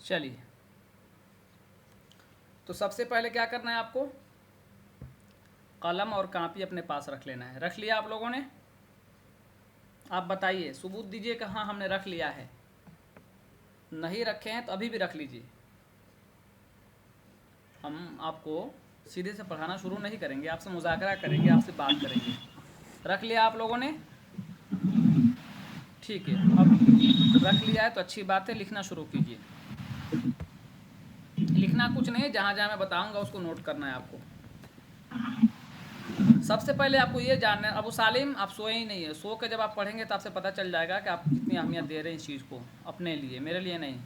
चलिए, तो सबसे पहले क्या करना है आपको, कलम और कापी अपने पास रख लेना है। रख लिया आप लोगों ने? आप बताइए, सबूत दीजिए कि हाँ हमने रख लिया है। नहीं रखे हैं तो अभी भी रख लीजिए। हम आपको सीधे से पढ़ाना शुरू नहीं करेंगे, आपसे मुज़ाकरा करेंगे, आपसे बात करेंगे। रख लिया आप लोगों ने? ठीक है, अब रख लिया है तो अच्छी बात है, लिखना शुरू कीजिए। लिखना कुछ नहीं है, जहाँ जहाँ मैं बताऊंगा उसको नोट करना है आपको। सबसे पहले आपको ये जानना है, अबू सालिम आप सोए ही नहीं है। सो के जब आप पढ़ेंगे तो आपसे पता चल जाएगा कि आप कितनी अहमियत दे रहे हैं इस चीज़ को, अपने लिए, मेरे लिए नहीं।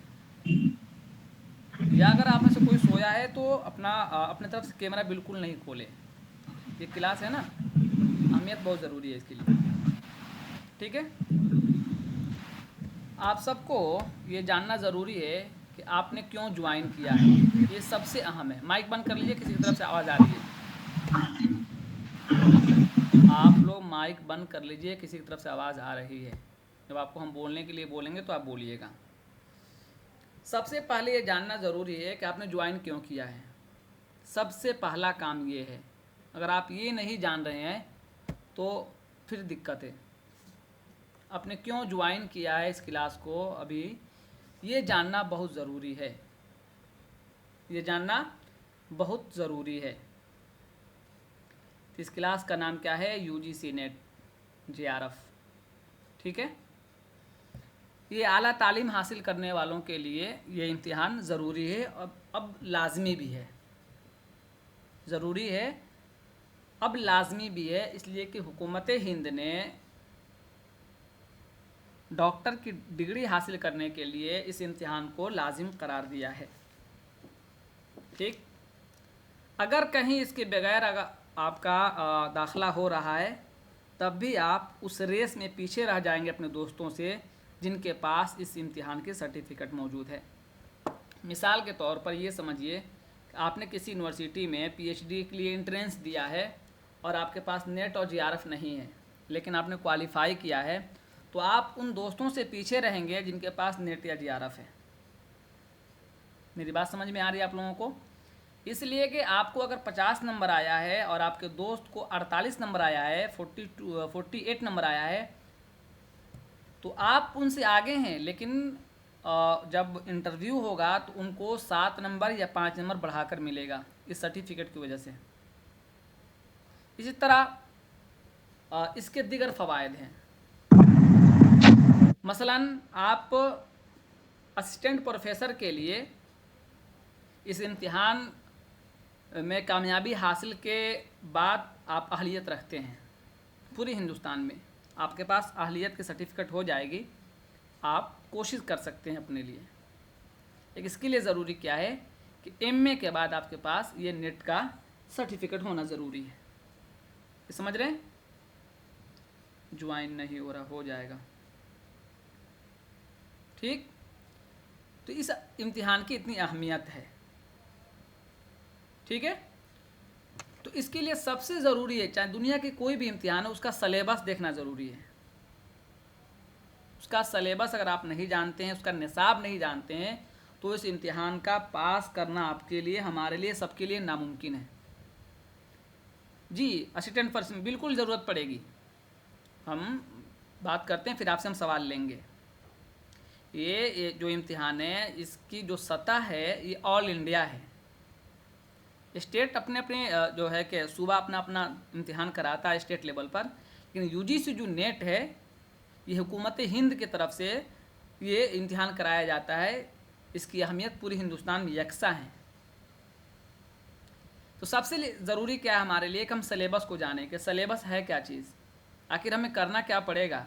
या अगर आप में से कोई सोया है तो अपने तरफ से कैमरा बिल्कुल नहीं खोले। ये क्लास है ना, अहमियत बहुत ज़रूरी है इसके लिए। ठीक है, आप सबको ये जानना ज़रूरी है कि आपने क्यों ज्वाइन किया है, ये सबसे अहम है। माइक बंद कर लीजिए, किसी की तरफ से आवाज़ आ रही है। आप लोग माइक बंद कर लीजिए, किसी की तरफ से आवाज़ आ रही है। जब आपको हम बोलने के लिए बोलेंगे तो आप बोलिएगा। सबसे पहले ये जानना ज़रूरी है कि आपने ज्वाइन क्यों किया है। सबसे पहला काम ये है, अगर आप ये नहीं जान रहे हैं तो फिर दिक्कत है। आपने क्यों ज्वाइन किया है इस क्लास को, अभी ये जानना बहुत ज़रूरी है। ये जानना बहुत ज़रूरी है। इस क्लास का नाम क्या है? UGC net JRF। ठीक है, ये आला तालीम हासिल करने वालों के लिए ये इम्तिहान ज़रूरी है, अब लाजमी भी है। ज़रूरी है, अब लाजमी भी है, इसलिए कि हुकूमत हिंद ने डॉक्टर की डिग्री हासिल करने के लिए इस इम्तिहान को लाजिम करार दिया है। ठीक, अगर कहीं इसके बगैर अगर आपका दाखिला हो रहा है तब भी आप उस रेस में पीछे रह जाएंगे अपने दोस्तों से जिनके पास इस इम्तिहान की सर्टिफिकेट मौजूद है। मिसाल के तौर पर ये समझिए, आपने किसी यूनिवर्सिटी में PhD के लिए एंट्रेंस दिया है और आपके पास नेट और JRF नहीं है, लेकिन आपने क्वालिफाई किया है, तो आप उन दोस्तों से पीछे रहेंगे जिनके पास नेट या JRF है। मेरी बात समझ में आ रही है आप लोगों को? इसलिए कि आपको अगर 50 नंबर आया है और आपके दोस्त को 48 नंबर आया है, 48 नंबर आया है, तो आप उनसे आगे हैं, लेकिन जब इंटरव्यू होगा तो उनको 7 नंबर या 5 नंबर बढ़ाकर मिलेगा इस सर्टिफिकेट की वजह से। इसी तरह इसके दीगर फ़वायद हैं। मसलन आप असिस्टेंट प्रोफेसर के लिए इस इम्तिहान में कामयाबी हासिल के बाद आप अहलियत रखते हैं। पूरे हिंदुस्तान में आपके पास अहलियत की सर्टिफिकेट हो जाएगी, आप कोशिश कर सकते हैं अपने लिए। लेकिन इसके लिए ज़रूरी क्या है कि MA के बाद आपके पास ये नेट का सर्टिफिकेट होना ज़रूरी है। ये समझ रहे हैं? ज्वाइन नहीं हो रहा, हो जाएगा। ठीक, तो इस इम्तिहान की इतनी अहमियत है। ठीक है, तो इसके लिए सबसे ज़रूरी है, चाहे दुनिया की कोई भी इम्तिहान हो, उसका सलेबस देखना ज़रूरी है। उसका सलेबस अगर आप नहीं जानते हैं, उसका निसाब नहीं जानते हैं, तो इस इम्तिहान का पास करना आपके लिए, हमारे लिए, सबके लिए नामुमकिन है। जी, असिस्टेंट पर्सन बिल्कुल ज़रूरत पड़ेगी। हम बात करते हैं, फिर आपसे हम सवाल लेंगे। ये जो इम्तिहान है, इसकी जो सतह है ये ऑल इंडिया है। स्टेट अपने अपने जो है कि सूबा अपना अपना इम्तिहान कराता है स्टेट लेवल पर, लेकिन UGC जो नेट है ये हुकूमत हिंद की तरफ से ये इम्तिहान कराया जाता है। इसकी अहमियत पूरी हिंदुस्तान में यकसा है। तो सबसे ज़रूरी क्या है हमारे लिए कि हम सलेबस को जानें कि सलेबस है क्या चीज़, आखिर हमें करना क्या पड़ेगा,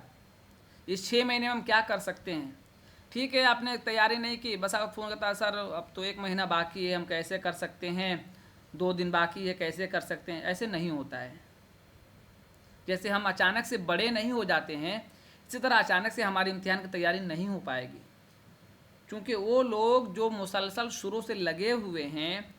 इस 6 महीने में हम क्या कर सकते हैं। ठीक है, आपने तैयारी नहीं की, बस आप फ़ोन करता सर अब तो 1 महीना बाकी है, हम कैसे कर सकते हैं, 2 दिन बाकी है, कैसे कर सकते हैं। ऐसे नहीं होता है। जैसे हम अचानक से बड़े नहीं हो जाते हैं, इसी तरह अचानक से हमारी इम्तिहान की तैयारी नहीं हो पाएगी, क्योंकि वो लोग जो मुसलसल शुरू से लगे हुए हैं,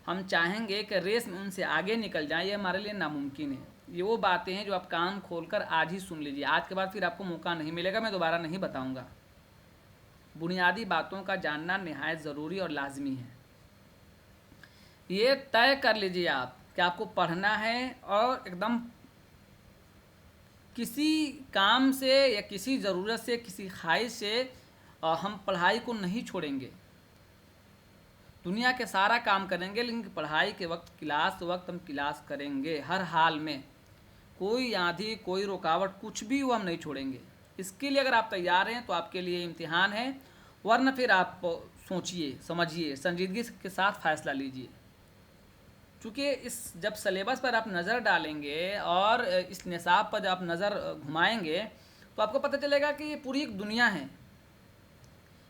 हम चाहेंगे कि रेस में उनसे आगे निकल जाएं, ये हमारे लिए नामुमकिन है। ये वो बातें हैं जो आप कान खोलकर आज ही सुन लीजिए, आज के बाद फिर आपको मौका नहीं मिलेगा, मैं दोबारा नहीं बताऊंगा। बुनियादी बातों का जानना निहायत ज़रूरी और लाजमी है। ये तय कर लीजिए आप कि आपको पढ़ना है और एकदम किसी काम से या किसी ज़रूरत से, किसी ख्वाहिश से हम पढ़ाई को नहीं छोड़ेंगे। दुनिया के सारा काम करेंगे, लेकिन पढ़ाई के वक्त, क्लास वक्त हम क्लास करेंगे हर हाल में। कोई आंधी, कोई रुकावट, कुछ भी वो हम नहीं छोड़ेंगे। इसके लिए अगर आप तैयार हैं तो आपके लिए इम्तिहान है, वरना फिर आप सोचिए, समझिए, संजीदगी के साथ फ़ैसला लीजिए। चूँकि इस जब सिलेबस पर आप नज़र डालेंगे और इस निसाब पर जब आप नज़र घुमाएंगे तो आपको पता चलेगा कि ये पूरी एक दुनिया है।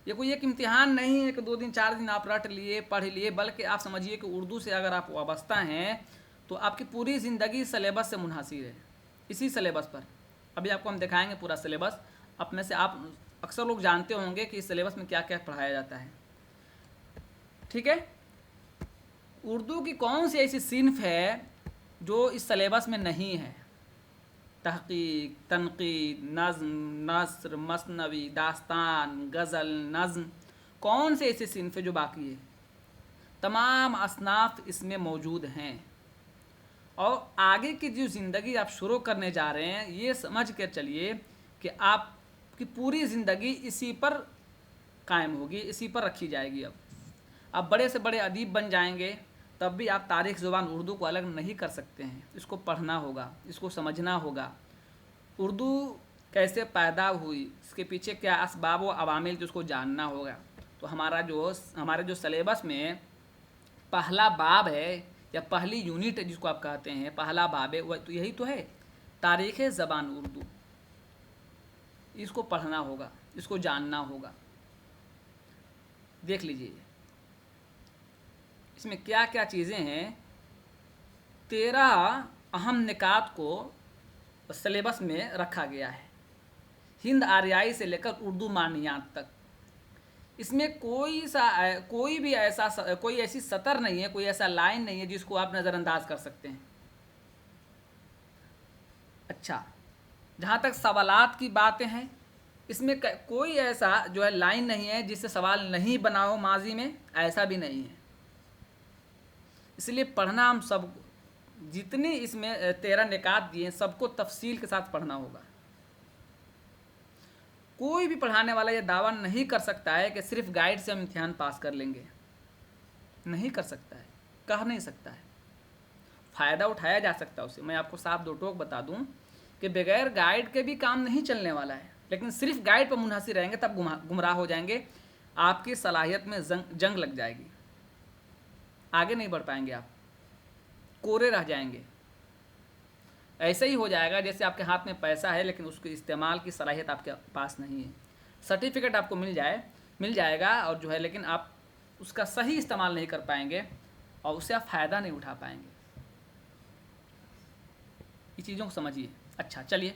ये कोई एक इम्तिहान नहीं है कि 2 दिन 4 दिन आप रट लिए, पढ़ लिए, बल्कि आप समझिए कि उर्दू से अगर आप वाबस्ता हैं तो आपकी पूरी ज़िंदगी सिलेबस से मुनहसिर है, इसी सिलेबस पर। अभी आपको हम दिखाएंगे पूरा सिलेबस। अब में से आप अक्सर लोग जानते होंगे कि इस सिलेबस में क्या क्या पढ़ाया जाता है। ठीक है, उर्दू की कौन सी ऐसी सिन्फ है जो इस सिलेबस में नहीं है? तहक़ीक़, तनक़ीद, नज़्म, नस्र, मसनवी, दास्तान, गज़ल, नज़्म, कौन से ऐसे सिन्फ जो बाकी है? तमाम असनाफ़ इसमें मौजूद हैं। और आगे की जो ज़िंदगी आप शुरू करने जा रहे हैं, ये समझ कर चलिए कि आपकी पूरी ज़िंदगी इसी पर कायम होगी, इसी पर रखी जाएगी। अब आप बड़े से बड़े अदीब बन जाएंगे, तब भी आप तारीख़ ज़ुबान उर्दू को अलग नहीं कर सकते हैं। इसको पढ़ना होगा, इसको समझना होगा। उर्दू कैसे पैदा हुई, इसके पीछे क्या असबाब व अवामिल, तो उसको जानना होगा। तो हमारे जो सिलेबस में पहला बाब है या पहली यूनिट है जिसको आप कहते हैं, पहला बाब है, वह तो यही तो है, तारीख़ ज़बान उर्दू। इसको पढ़ना होगा, इसको जानना होगा। देख लीजिए इसमें क्या क्या चीज़ें हैं। 13 अहम निकात को सिलेबस में रखा गया है, हिंद आर्याई से लेकर उर्दू मानियात तक। इसमें कोई ऐसी सतर नहीं है, कोई ऐसा लाइन नहीं है जिसको आप नज़रअंदाज कर सकते हैं। अच्छा, जहाँ तक सवालात की बातें हैं, इसमें कोई ऐसा जो है लाइन नहीं है जिससे सवाल नहीं बना हो माजी में, ऐसा भी नहीं है। इसलिए पढ़ना हम सब, जितनी इसमें 13 निकात दिए, सबको तफसील के साथ पढ़ना होगा। कोई भी पढ़ाने वाला ये दावा नहीं कर सकता है कि सिर्फ गाइड से हम इम्तिहान पास कर लेंगे, नहीं कर सकता है, कह नहीं सकता है। फ़ायदा उठाया जा सकता है उससे। मैं आपको साफ दो टोक बता दूं कि बगैर गाइड के भी काम नहीं चलने वाला है, लेकिन सिर्फ गाइड पर मुनहसिर रहेंगे तब गुमराह हो जाएंगे, आपकी सलाहियत में जंग लग जाएगी, आगे नहीं बढ़ पाएंगे, आप कोरे रह जाएंगे। ऐसे ही हो जाएगा जैसे आपके हाथ में पैसा है लेकिन उसके इस्तेमाल की सलाहियत आपके पास नहीं है। सर्टिफिकेट आपको मिल जाएगा और जो है, लेकिन आप उसका सही इस्तेमाल नहीं कर पाएंगे और उससे आप फ़ायदा नहीं उठा पाएंगे। ये चीज़ों को समझिए। अच्छा चलिए,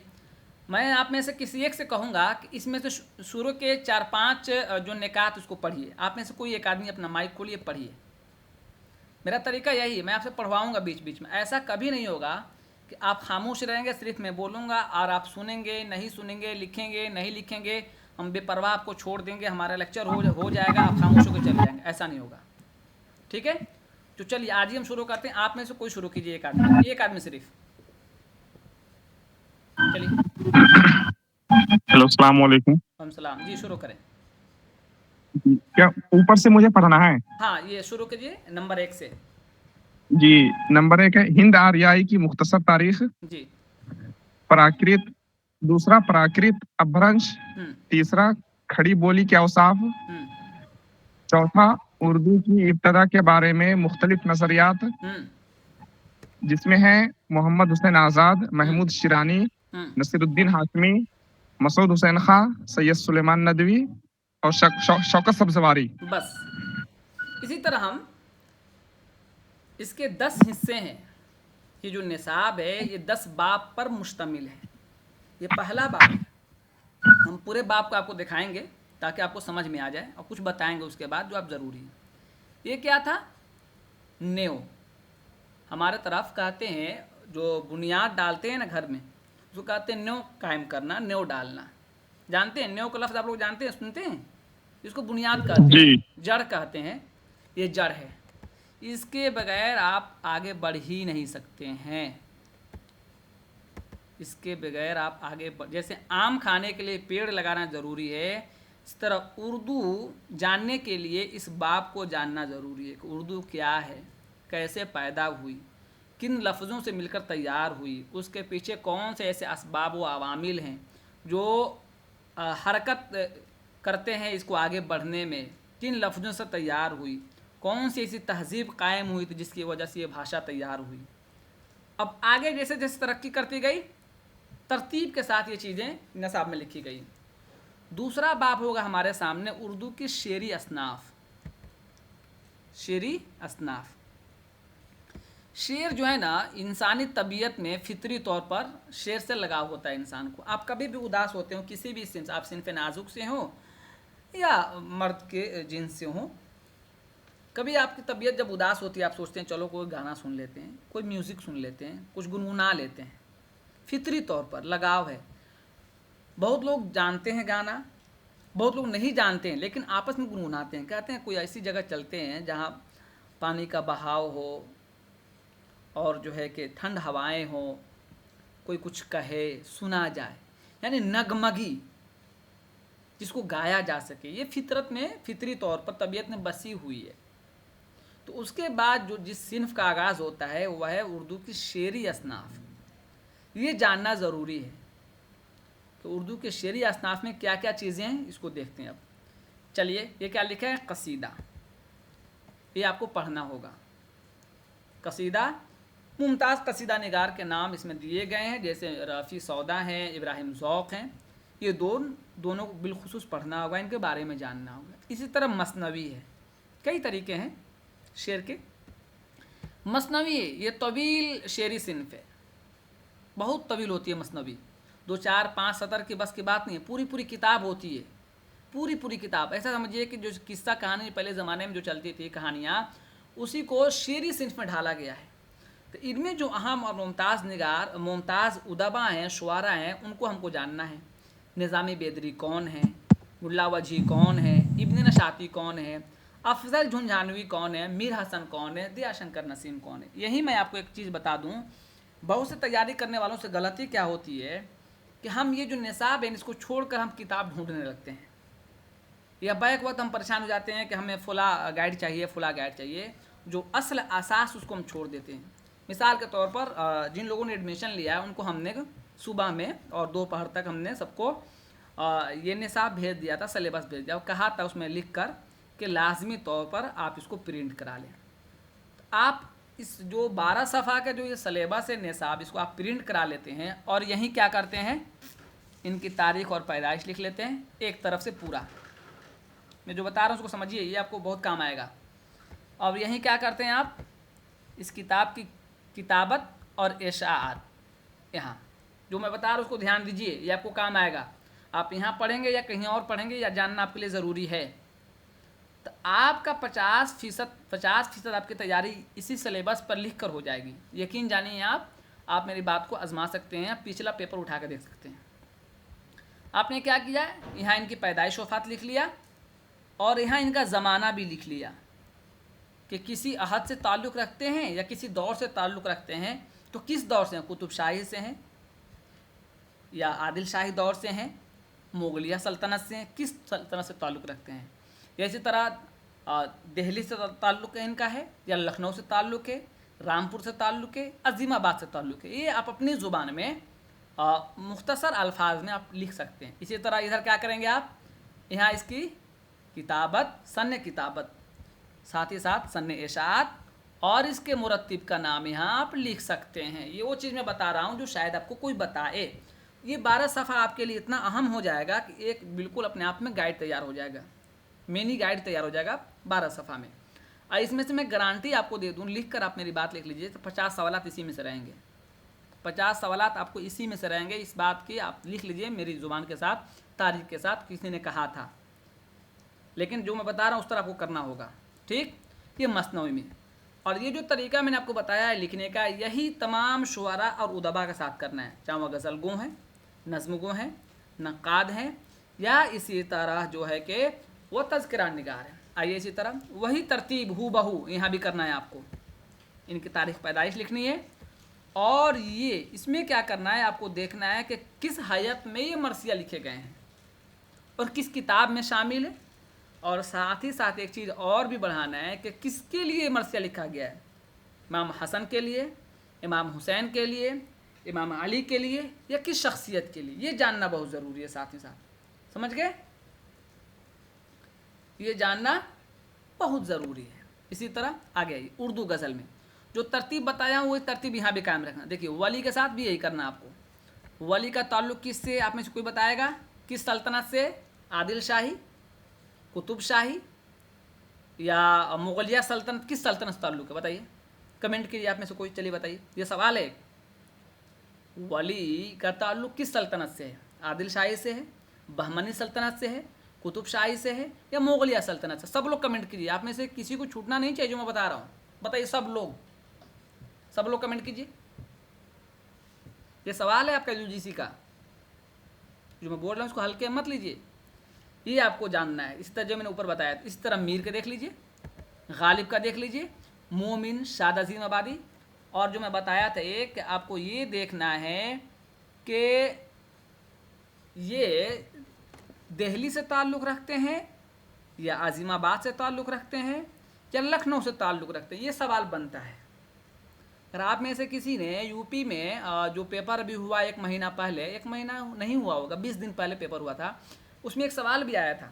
मैं आप में से किसी एक से कहूँगा कि इसमें से शुरू के 4-5 जो निकात उसको पढ़िए। आप में से कोई एक आदमी अपना माइक खोलिए, पढ़िए। मेरा तरीका यही है, मैं आपसे पढ़वाऊँगा बीच बीच में। ऐसा कभी नहीं होगा कि आप खामोश रहेंगे, सिर्फ मैं बोलूँगा और आप सुनेंगे, नहीं सुनेंगे, लिखेंगे, नहीं लिखेंगे, हम बेपरवाह आपको छोड़ देंगे, हमारा लेक्चर हो जाएगा, आप खामोश होकर चले जाएंगे। ऐसा नहीं होगा, ठीक है? तो चलिए आज ही हम शुरू करते हैं। आप में से कोई शुरू कीजिए, एक आदमी सिर्फ। चलिए। हेलो, अस्सलाम वालेकुम। सलाम जी, शुरू करें। क्या ऊपर से मुझे पढ़ना है? हाँ, ये शुरू कीजिए नंबर 1 से। जी, नंबर 1 है हिंद आर्याई की मुख्तसर तारीख। जी। प्राकृत, दूसरा प्राकृत अपभ्रंश, तीसरा खड़ी बोली के औसाफ, चौथा उर्दू की इब्तदा के बारे में मुख्तलिफ नजरियात, जिसमें है मोहम्मद हुसैन आज़ाद, महमूद शिरानी, नसीरुद्दीन हाशमी, मसूद हुसैन खां, सैयद सुलेमान नदवी और शौकत सब्ज़वारी। बस इसी तरह हम इसके 10 हिस्से हैं। ये जो निसाब है ये 10 बाब पर मुश्तमिल है। ये पहला बाब है। हम पूरे बाब को आपको दिखाएंगे ताकि आपको समझ में आ जाए और कुछ बताएंगे उसके बाद जो आप ज़रूरी है। ये क्या था? नेव। हमारे तरफ कहते हैं, जो बुनियाद डालते हैं ना घर में, उसको कहते हैं नेव कायम करना, नेव डालना। जानते हैं नेव का लफ्ज़? आप लोग जानते हैं, सुनते हैं? इसको बुनियाद कहते हैं, जी जड़ कहते हैं, ये जड़ है। इसके बगैर आप आगे बढ़ ही नहीं सकते हैं। इसके बगैर आप आगे जैसे आम खाने के लिए पेड़ लगाना ज़रूरी है, इस तरह उर्दू जानने के लिए इस बाब को जानना ज़रूरी है कि उर्दू क्या है, कैसे पैदा हुई, किन लफ्ज़ों से मिलकर तैयार हुई, उसके पीछे कौन से ऐसे असबाब व अवामिल हैं जो हरकत करते हैं इसको आगे बढ़ने में, किन लफ्ज़ों से तैयार हुई, कौन सी ऐसी तहज़ीब कायम हुई थी जिसकी वजह से ये भाषा तैयार हुई। अब आगे जैसे जैसे तरक्की करती गई, तरतीब के साथ ये चीज़ें निसाब में लिखी गई। दूसरा बाब होगा हमारे सामने उर्दू की शेरी असनाफ। शेरी असनाफ, शेर जो है ना, इंसानी तबीयत में फितरी तौर पर शेर से लगाव होता है इंसान को। आप कभी भी उदास होते हो, किसी भी सिंफ, आप सिंफ नाजुक से हो या मर्द के जिन्स से हो, कभी आपकी तबीयत जब उदास होती है, आप सोचते हैं चलो कोई गाना सुन लेते हैं, कोई म्यूज़िक सुन लेते हैं, कुछ गुनगुना लेते हैं। फितरी तौर पर लगाव है। बहुत लोग जानते हैं गाना, बहुत लोग नहीं जानते हैं, लेकिन आपस में गुनगुनाते हैं। कहते हैं कोई ऐसी जगह चलते हैं जहाँ पानी का बहाव हो और जो है कि ठंड हवाएं हो, कोई कुछ कहे सुना जाए, यानी नगमगी जिसको गाया जा सके, ये फितरत में, फितरी तौर पर तबीयत में बसी हुई है। तो उसके बाद जो जिस सिन्फ का आगाज़ होता है वह है उर्दू की शेरी असनाफ। ये जानना ज़रूरी है कि उर्दू के शेरी असनाफ में क्या क्या चीज़ें हैं, इसको देखते हैं। अब चलिए, ये क्या लिखा है, कसीदा, ये आपको पढ़ना होगा। कसीदा, मुमताज़ कसीदा निगार के नाम इसमें दिए गए हैं, जैसे रफ़ी सौदा हैं, इब्राहिम ज़ौक़ हैं। ये दोनों को बिलखुसूस पढ़ना होगा, इनके बारे में जानना होगा। इसी तरह मसनवी है, कई तरीके हैं शेर के। मसनवी ये तवील शेरी सिन्फ है, बहुत तवील होती है मसनवी, 2, 4, 5 सतर की बस की बात नहीं है, पूरी पूरी किताब होती है, पूरी किताब। ऐसा समझिए कि जो किस्सा कहानी पहले ज़माने में जो चलती थी कहानियाँ, उसी को शेरी सिन्फ में ढाला गया है। तो इनमें जो अहम और मुमताज़ निगार, मुमताज़ उदबा हैं, शुआरा हैं, उनको हमको जानना है। निज़ामी बेदरी कौन है, मुल्ला वजी कौन है, इब्न नशाती कौन है, अफजल झुंझानवी कौन है, मीर हसन कौन है, दिया शंकर नसीम कौन है। यही मैं आपको एक चीज़ बता दूं, बहुत से तैयारी करने वालों से गलती क्या होती है कि हम ये जो निसाब है इसको छोड़कर हम किताब ढूंढने लगते हैं, या बैक वक्त हम परेशान हो जाते हैं कि हमें फ़ुला गाइड चाहिए, फ़ुला गाइड चाहिए, जो असल असास उसको हम छोड़ देते हैं। मिसाल के तौर पर जिन लोगों ने एडमिशन लिया है उनको हमने सुबह में और दोपहर तक हमने सबको ये निसाब भेज दिया था, सिलेबस भेज दिया और कहा था उसमें लिख कर कि लाजमी तौर पर आप इसको प्रिंट करा लें। तो आप इस जो 12 सफ़ा का जो ये सिलेबस है निसाब, इसको आप प्रिंट करा लेते हैं और यहीं क्या करते हैं, इनकी तारीख़ और पैदाइश लिख लेते हैं एक तरफ से पूरा। मैं जो बता रहा हूँ उसको समझिए, ये आपको बहुत काम आएगा। और यहीं क्या करते हैं आप, इस किताब की किताबत और इशाअत, यहाँ जो मैं बता रहा हूँ उसको ध्यान दीजिए, ये आपको काम आएगा। आप यहाँ पढ़ेंगे या कहीं और पढ़ेंगे, या जानना आपके लिए ज़रूरी है। तो आपका 50% आपकी तैयारी इसी सिलेबस पर लिख कर हो जाएगी। यकीन जानिए, आप मेरी बात को आजमा सकते हैं, आप पिछला पेपर उठा कर देख सकते हैं। आपने क्या किया, यहाँ इनकी पैदाइश वफ़ात लिख लिया और यहाँ इनका ज़माना भी लिख लिया कि किसी अहद से ताल्लुक़ रखते हैं या किसी दौर से ताल्लुक़ रखते हैं। तो किस दौर से हैं, कुतुब शाही से हैं या आदिल शाही दौर से हैं, मुगलिया सल्तनत से हैं, किस सल्तनत से ताल्लुक़ रखते हैं। इसी तरह दिल्ली से ताल्लुक़ है इनका है, या लखनऊ से ताल्लुक़ है, रामपुर से ताल्लुक़ है, अज़ीमाबाद से ताल्लुक़ है। ये आप अपनी ज़ुबान में मुख्तसर अल्फाज में आप लिख सकते हैं। इसी तरह इधर क्या करेंगे आप, यहाँ इसकी किताबत, सन्न किताबत, साथ ही साथ सन्न इशाअत और इसके मुरत्तिब का नाम यहाँ आप लिख सकते हैं। ये वो चीज़ मैं बता रहा हूँ जो शायद आपको कोई बताए। ये 12 सफ़ा आपके लिए इतना अहम हो जाएगा कि एक बिल्कुल अपने आप में गाइड तैयार हो जाएगा, मिनी गाइड तैयार हो जाएगा 12 सफ़ा में। और इसमें से मैं गारंटी आपको दे दूँ, लिख कर आप मेरी बात लिख लीजिए, तो 50 सवालात इसी में से रहेंगे। 50 सवालात आपको इसी में से रहेंगे, इस बात की आप लिख लीजिए मेरी ज़ुबान के साथ, तारीख के साथ, किसी ने कहा था। लेकिन जो मैं बता रहा हूँ उस तरह आपको करना होगा, ठीक। ये मसनवी में, और ये जो तरीका मैंने आपको बताया है लिखने का, यही तमाम शुआरा और उदबा के साथ करना है, चाहे वह गज़ल गो हैं, नज़्म गो हैं, नक़ाद हैं, या इसी तरह जो है कि वो तज़किरा निगार है। आइए इसी तरह वही तरतीब हू बहू यहाँ भी करना है आपको। इनकी तारीख पैदाइश लिखनी है और ये इसमें क्या करना है, आपको देखना है कि किस हैत में ये मरसिया लिखे गए हैं और किस किताब में शामिल है। और साथ ही साथ एक चीज़ और भी बढ़ाना है कि किसके लिए मरसिया लिखा गया है, इमाम हसन के लिए, इमाम हुसैन के लिए, इमाम अली के लिए, या किस शख्सियत के लिए, ये जानना बहुत ज़रूरी है। साथ ही साथ समझ गए, ये जानना बहुत ज़रूरी है। इसी तरह आगे आइए उर्दू गज़ल में जो तरतीब बताया हूँ वही तरतीब यहाँ भी कायम रखना। देखिए वली के साथ भी यही करना आपको। वली का ताल्लुक़ किससे, आप में से कोई बताएगा, किस सल्तनत से, आदिल शाही, कुतुब शाही या मुगलिया सल्तनत, किस सल्तनत से ताल्लुक़ है बताइए, कमेंट कीजिए आप में से कोई, चलिए बताइए, ये सवाल है। वली का ताल्लुक़ किस सल्तनत से है, आदिल शाही से है, बहमनी सल्तनत से है, कुतुब शाही से है, या मुगलिया सल्तनत से। सब लोग कमेंट कीजिए, आप में से किसी को छूटना नहीं चाहिए जो मैं बता रहा हूँ, बताइए सब लोग कमेंट कीजिए। ये सवाल है आपका यूजीसी का, जो मैं बोल रहा हूँ उसको हल्के मत लीजिए, ये आपको जानना है। इस तरह जो मैंने ऊपर बताया, इस तरह मीर के देख लीजिए, गालिब का देख लीजिए, मोमिन, शाद अजीम आबादी, और जो मैं बताया था एक, आपको ये देखना है कि ये दिल्ली से ताल्लुक़ रखते हैं या आज़िमाबाद से ताल्लुक़ रखते हैं या लखनऊ से ताल्लुक़ रखते हैं, ये सवाल बनता है। अगर आप में से किसी ने यूपी में जो पेपर अभी हुआ एक महीना पहले, एक महीना नहीं हुआ होगा, 20 दिन पहले पेपर हुआ था, उसमें एक सवाल भी आया था।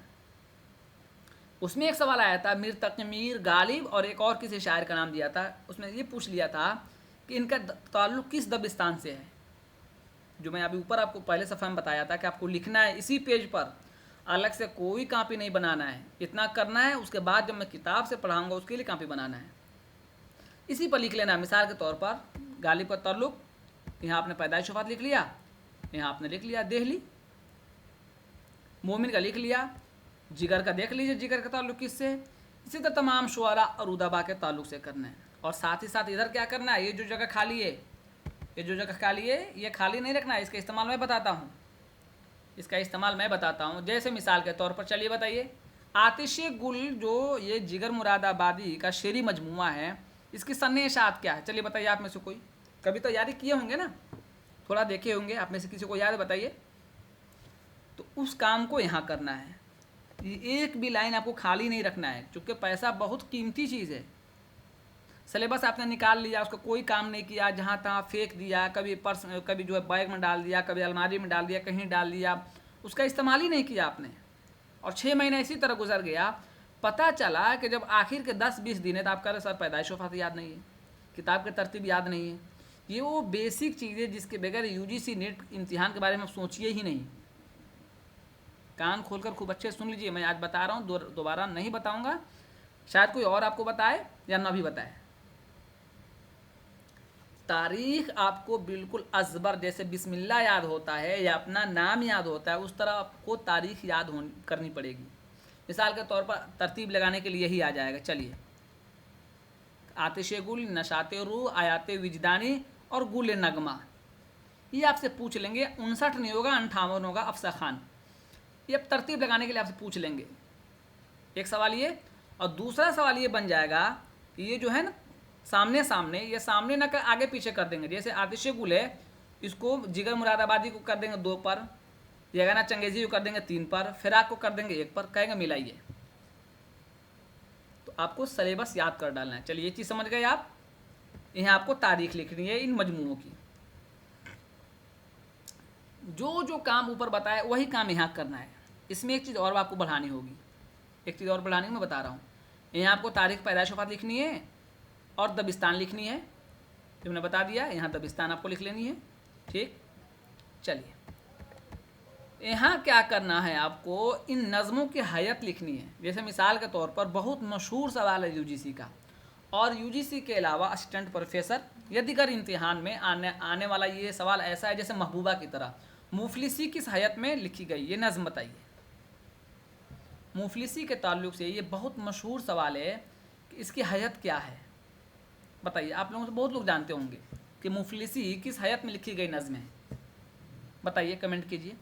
उसमें एक सवाल आया था मीर तक़ी मीर, गालिब और एक और किसी शायर का नाम दिया था। उसमें ये पूछ लिया था कि इनका ताल्लुक़ किस दबिस्तान से है। जो मैं अभी ऊपर आपको पहले सफ़ा में बताया था कि आपको लिखना है इसी पेज पर, अलग से कोई कापी नहीं बनाना है, इतना करना है। उसके बाद जब मैं किताब से पढ़ाऊँगा उसके लिए कापी बनाना है, इसी पर लिख लेना। मिसाल के तौर पर गालिब का ताल्लुक़, यहाँ आपने पैदाइश वफ़ात लिख लिया, यहाँ आपने लिख लिया दिल्ली। मोमिन का लिख लिया, जिगर का देख लीजिए जिगर का ताल्लुक़ किससे है। इसी तरह तमाम शुआरा और उदबा के ताल्लुक़ से करना है। और साथ ही साथ इधर क्या करना है, ये जो जगह खाली है, ये जो जगह खाली है ये खाली नहीं रखना है, इसका इस्तेमाल मैं बताता हूँ, इसका इस्तेमाल मैं बताता हूँ। जैसे मिसाल के तौर पर चलिए बताइए, आतिश गुल जो ये जिगर मुरादाबादी का शेरी मजमूआ है, इसकी सन्निशात क्या है, चलिए बताइए आप में से कोई, कभी तो याद किए होंगे ना, थोड़ा देखे होंगे, आप में से किसी को याद है बताइए। तो उस काम को यहाँ करना है, ये एक भी लाइन आपको खाली नहीं रखना है, क्योंकि पैसा बहुत कीमती चीज़ है। सिलेबस आपने निकाल लिया, उसका कोई काम नहीं किया, जहाँ तहाँ फेंक दिया, कभी पर्स, कभी जो है बैग में डाल दिया, कभी अलमारी में डाल दिया, कहीं डाल दिया, उसका इस्तेमाल ही नहीं किया आपने, और 6 महीने इसी तरह गुजर गया। पता चला कि जब आखिर के 10-20 दिन है तो आप कह रहे सर पैदाइश वफ़ात याद नहीं है, किताब की तरतीब याद नहीं है। ये वो बेसिक चीज़ें जिसके बगैर यूजीसी नेट इम्तिहान के बारे में सोचिए ही नहीं। कान खोलकर खूब अच्छे सुन लीजिए, मैं आज बता रहा हूँ, दोबारा नहीं बताऊँगा, शायद कोई और आपको बताए या ना भी बताए। तारीख़ आपको बिल्कुल अज़बर, जैसे बिस्मिल्लाह याद होता है या अपना नाम याद होता है, उस तरह आपको तारीख़ याद करनी पड़ेगी। मिसाल के तौर पर तरतीब लगाने के लिए यही आ जाएगा। चलिए, आतिश गुल, नशाते रूह, आयाते विजदानी और गुल नगमा, ये आपसे पूछ लेंगे। 59 नहीं होगा, 58 होगा, अफसा खान। ये अब तरतीब लगाने के लिए आपसे पूछ लेंगे, एक सवाल ये, और दूसरा सवाल ये बन जाएगा कि ये जो है ना सामने सामने, ये सामने ना कर आगे पीछे कर देंगे। जैसे आतिश गुल है, इसको जिगर मुरादाबादी को कर देंगे 2 पर, यगाना चंगेज़ी को कर देंगे 3 पर, फिराक को कर देंगे 1 पर, कहेंगे मिलाइए। तो आपको सिलेबस याद कर डालना है। चलिए ये चीज़ समझ गए आप। यहाँ आपको तारीख लिखनी है इन मजमूओं की, जो जो काम ऊपर बताया वही काम यहाँ करना है। इसमें एक चीज़ और आपको बढ़ानी होगी, एक चीज़ और बढ़ानी मैं बता रहा हूँ। यहाँ आपको तारीख पैदाइश वफ़ात लिखनी है और दबिस्तान लिखनी है, जो मैंने बता दिया। यहाँ दबिस्तान आपको लिख लेनी है, ठीक। चलिए यहाँ क्या करना है, आपको इन नज़मों की हैत लिखनी है। जैसे मिसाल के तौर पर बहुत मशहूर सवाल है यूजीसी का, और यूजीसी के अलावा असिस्टेंट प्रोफेसर या दीगर इम्तिहान में आने वाला ये सवाल ऐसा है जैसे महबूबा की तरह, मुफलिसी किस हैत में लिखी गई, ये नज़म बताइए। मुफलिसी के ताल्लुक़ से ये बहुत मशहूर सवाल है कि इसकी हैत क्या है, बताइए। आप लोगों से बहुत लोग जानते होंगे कि मुफलिसी किस हैत में लिखी गई नज़म है, बताइए, कमेंट कीजिए।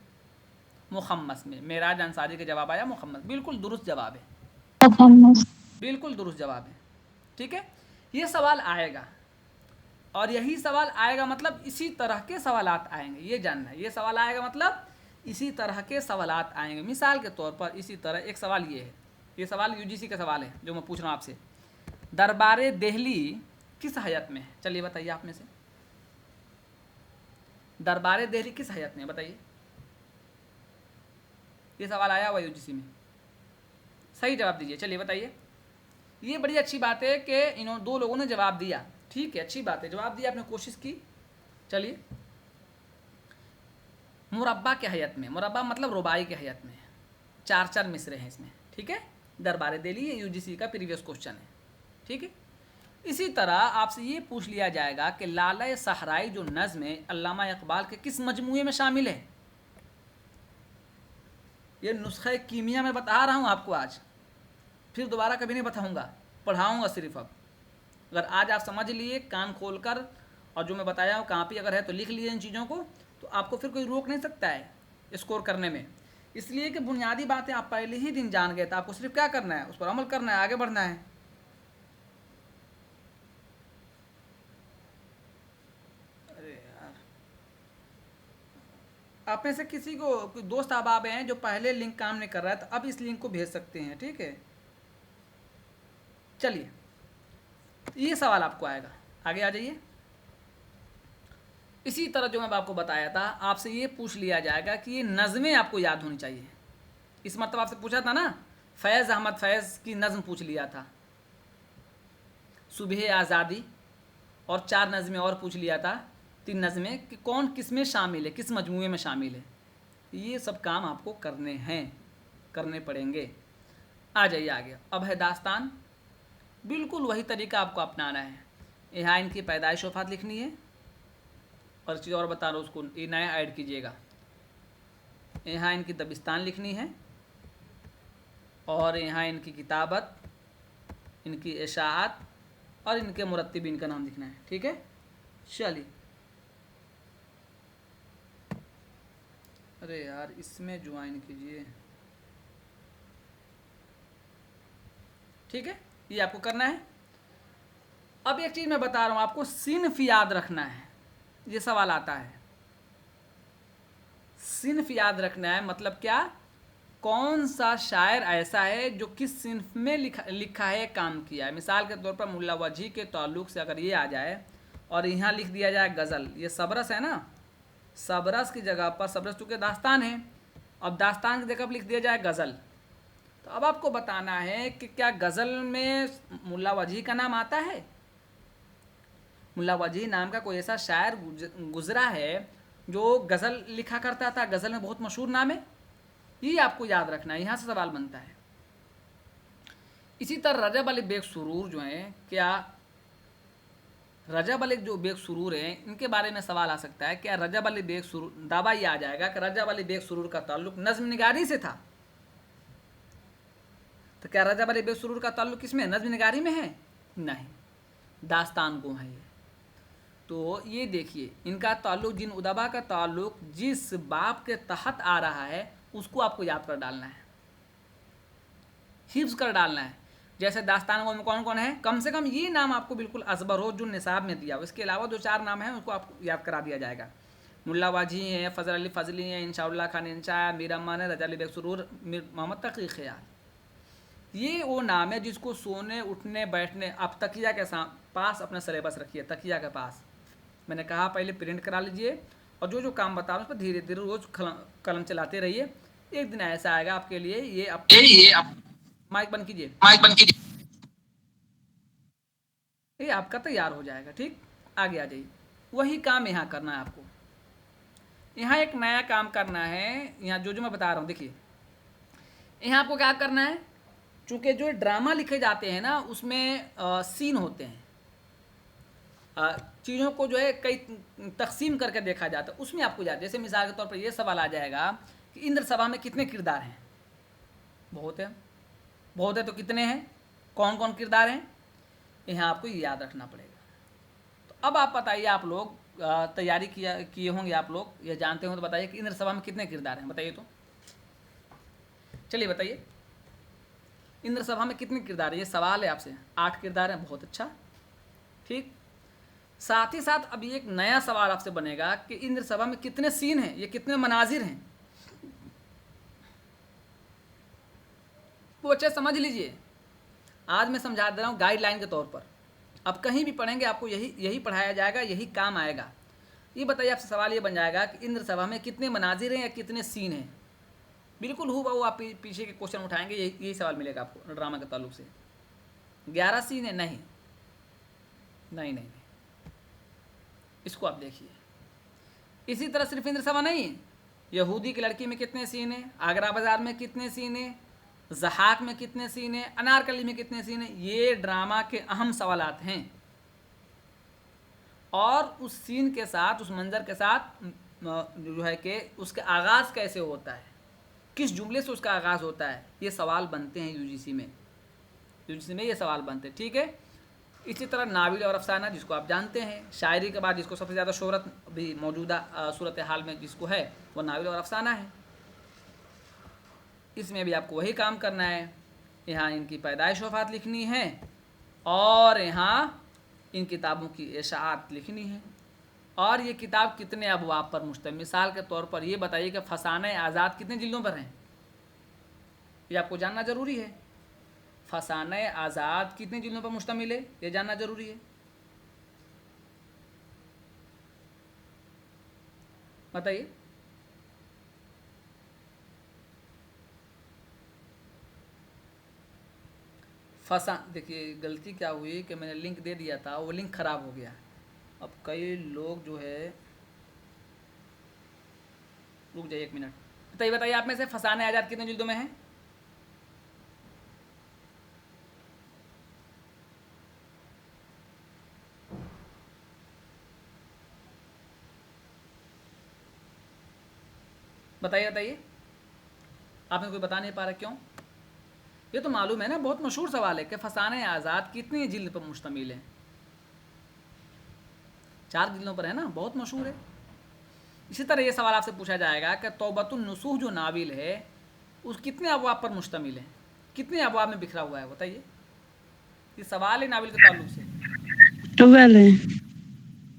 मुखम्मस में। मेराज अंसारी का जवाब आया मुखम्मस, बिल्कुल दुरुस्त जवाब है, बिल्कुल दुरुस्त जवाब है। ठीक है, ये सवाल आएगा और यही सवाल आएगा मतलब इसी तरह के सवालात आएंगे, ये जानना है। ये सवाल आएगा मतलब इसी तरह के सवालात आएंगे। मिसाल के तौर पर इसी तरह एक सवाल ये है, ये सवाल यूजीसी का सवाल है जो मैं पूछ रहा हूँ आपसे। दरबार दिल्ली किस हयत में है? चलिए बताइए आप में से, दरबार दिल्ली किस हयत में है बताइए। ये सवाल आया हुआ यूजीसी में, सही जवाब दीजिए। चलिए बताइए। ये बड़ी अच्छी बात है कि इन दो लोगों ने जवाब दिया, ठीक है, अच्छी बात है, जवाब दिया, आपने कोशिश की। चलिए, मुरब्बा के हयत में, मुरब्बा मतलब रुबाई के हयत में, 4 मिसरे हैं इसमें। ठीक है, दरबार दिल्ली यूजीसी का प्रीवियस क्वेश्चन है। ठीक है, इसी तरह आपसे ये पूछ लिया जाएगा कि लाला सहराई जो नज़्म है अल्लामा इकबाल के किस मजमूए में शामिल है। ये नुस्खे कीमिया में बता रहा हूँ आपको आज, फिर दोबारा कभी नहीं बताऊँगा, पढ़ाऊँगा सिर्फ। अब अगर आज आप समझ लिए कान खोलकर, और जो मैं बताया हूँ कापी अगर है तो लिख लिए इन चीज़ों को, तो आपको फिर कोई रोक नहीं सकता है स्कोर करने में। इसलिए कि बुनियादी बातें आप पहले ही दिन जान गए, तो आपको सिर्फ क्या करना है, उस पर अमल करना है, आगे बढ़ना है। अरे यार, आप में से किसी को कोई दोस्त अहबाब हैं जो पहले लिंक काम नहीं कर रहा है, तो अब इस लिंक को भेज सकते हैं। ठीक है, चलिए, ये सवाल आपको आएगा, आगे आ जाइए। इसी तरह जो मैं आपको बताया था, आपसे ये पूछ लिया जाएगा कि ये नज़में आपको याद होनी चाहिए। इस मतलब आपसे पूछा था ना, फैज़ अहमद फैज़ की नज़म पूछ लिया था, सुबह आज़ादी, और 4 नज़में और पूछ लिया था, 3 नज़में, कि कौन किस में शामिल है, किस मजमूए में शामिल है। ये सब काम आपको करने हैं, करने पड़ेंगे। आ जाइए आगे। अब है दास्तान, बिल्कुल वही तरीका आपको अपनाना है। यहाँ इनकी पैदाइश वफ़ात लिखनी है, और चीज़ और बता रहा हूँ, उसको ये नया ऐड कीजिएगा। यहाँ इनकी दबिस्तान लिखनी है, और यहाँ इनकी किताबत, इनकी इशाअत, और इनके मुरत्तिबीन का नाम लिखना है। ठीक है, चलिए। अरे यार, इसमें ज्वाइन कीजिए। ठीक है, ये आपको करना है। अब एक चीज़ मैं बता रहा हूँ आपको, सिन्फ याद रखना है। ये सवाल आता है, सिन्फ याद रखना है मतलब क्या, कौन सा शायर ऐसा है जो किस सिन्फ में लिखा है, काम किया है। मिसाल के तौर पर मुल्ला वजी के ताल्लुक से अगर ये आ जाए और यहाँ लिख दिया जाए गज़ल, ये सबरस है ना, सबरस की जगह पर, सबरस चूँकि दास्तान है, अब दास्तान की जगह पर लिख दिया जाए गज़ल, तो अब आपको बताना है कि क्या गज़ल में मुल्ला वजी का नाम आता है। मुल्ला वजी नाम का कोई ऐसा शायर गुजरा है जो गज़ल लिखा करता था, गज़ल में बहुत मशहूर नाम है, ये आपको याद रखना है, यहाँ से सवाल बनता है। इसी तरह रजब अली बेग सुरूर जो हैं, क्या रजब अली जो बेग सुरूर हैं, इनके बारे में सवाल आ सकता है, क्या रजब अली बेग सुरूर, दावा ये आ जाएगा कि रजब अली बेग सुरूर का ताल्लुक नज़्म निगारी से था, तो क्या रजब अली बेग सुरूर का ताल्लुक किसमें, नज़्म निगारी में है? नहीं, दास्तान को है ये। तो ये देखिए, इनका ताल्लुक, जिन उदबा का ताल्लुक जिस बाब के तहत आ रहा है, उसको आपको याद कर डालना है, हिफ्ज़ कर डालना है। जैसे दास्तान में कौन कौन है, कम से कम ये नाम आपको बिल्कुल असबर हो जो निसाब में दिया हो। इसके अलावा जो 4 नाम हैं उसको आपको याद करा दिया जाएगा। मुल्ला वाजी हैं, फ़ज़ल अली फ़ज़ली हैं, इंशाउल्लाह खान इंशा, मीर अम्मान है, रजा अली बेग सुरूर, मोहम्मद तकी ख़याल, ये वो नाम है जिसको सोने उठने बैठने, आप तकिया के पास अपना सिलेबस रखिए, तकिया के पास। मैंने कहा पहले प्रिंट करा लीजिए, और जो जो काम बता रहा हूँ उस पर धीरे धीरे रोज़ कलम चलाते रहिए। एक दिन ऐसा आएगा आपके लिए, ये आप माइक बंद कीजिए, ये आपका तैयार हो जाएगा। ठीक, आगे आ जाइए। वही काम यहाँ करना है आपको, यहाँ एक नया काम करना है। यहाँ जो मैं बता रहा हूँ, देखिए यहाँ आपको क्या करना है, चूँकि जो ड्रामा लिखे जाते हैं ना, उसमें सीन होते हैं, चीज़ों को जो है कई तकसीम करके देखा जाता है, उसमें आपको याद, जैसे मिसाल के तौर पर ये सवाल आ जाएगा कि इंद्र सभा में कितने किरदार हैं, बहुत है, बहुत है, तो कितने हैं, कौन कौन किरदार हैं, यहाँ आपको याद रखना पड़ेगा। तो अब आप बताइए, आप लोग तैयारी किए होंगे, आप लोग ये जानते हो तो बताइए कि इंद्र सभा में कितने किरदार हैं, बताइए तो। चलिए बताइए, इंद्र सभा में कितने किरदार है? ये सवाल है आपसे। 8 किरदार हैं, बहुत अच्छा, ठीक। साथ ही साथ अभी एक नया सवाल आपसे बनेगा कि इंद्र सभा में कितने सीन हैं, ये कितने मनाजिर हैं, वो अच्छे समझ लीजिए। आज मैं समझा दे रहा हूँ गाइडलाइन के तौर पर, अब कहीं भी पढ़ेंगे आपको यही पढ़ाया जाएगा, यही काम आएगा। ये बताइए, आपसे सवाल ये बन जाएगा कि इंद्र सभा में कितने मनाजिर हैं या कितने सीन हैं। बिल्कुल हूबहू आप पीछे के क्वेश्चन उठाएंगे, यही सवाल मिलेगा आपको ड्रामा के ताल्लुक से। 11 सीन है? नहीं नहीं नहीं, इसको आप देखिए। इसी तरह सिर्फ इंद्र सभा नहीं है, यहूदी की लड़की में कितने सीन हैं, आगरा बाजार में कितने सीन हैं, ज़हाक में कितने सीन हैं, अनारकली में कितने सीन हैं, ये ड्रामा के अहम सवालात हैं। और उस सीन के साथ, उस मंजर के साथ जो है कि उसका आगाज़ कैसे होता है, किस जुमले से उसका आगाज़ होता है, ये सवाल बनते हैं यूजीसी में ये सवाल बनते हैं, ठीक है। इसी तरह नाविल और अफसाना, जिसको आप जानते हैं, शायरी के बाद जिसको सबसे ज़्यादा शोहरत भी मौजूदा सूरत हाल में जिसको है, वो नाविल और अफसाना है। इसमें भी आपको वही काम करना है, यहाँ इनकी पैदाइश वफ़ात लिखनी है और यहाँ इन किताबों की इशाअत लिखनी है। और ये किताब कितने अबवाब पर मुश्तमिल, मिसाल के तौर पर ये बताइए कि फसाना आज़ाद कितने जिल्दों पर हैं, ये आपको जानना ज़रूरी है। फसाना आज़ाद कितने जिल्दों पर मुश्तमिल है, ये जानना ज़रूरी है। बताइए। देखिए गलती क्या हुई कि मैंने लिंक दे दिया था, वो लिंक ख़राब हो गया। अब कई लोग जो है, रुक जाइए 1 मिनट। बताइए आप में से फसाने आज़ाद कितने जिल्दों में है? बताइए। आपने कोई बता नहीं पा रहा, क्यों? ये तो मालूम है ना, बहुत मशहूर सवाल है कि फसाने आज़ाद कितनी जिल्द पर मुश्तमिल है। 4 जिल्दों पर है ना, बहुत मशहूर है। इसी तरह ये सवाल आपसे पूछा जाएगा कि तौबतुन नसूह जो नाविल है, उस कितने अबवाब पर मुश्तमिल है, कितने अबवाब में बिखरा हुआ है, बताइए। ये सवाल है नाविल के ताल्लुक से। 12 है,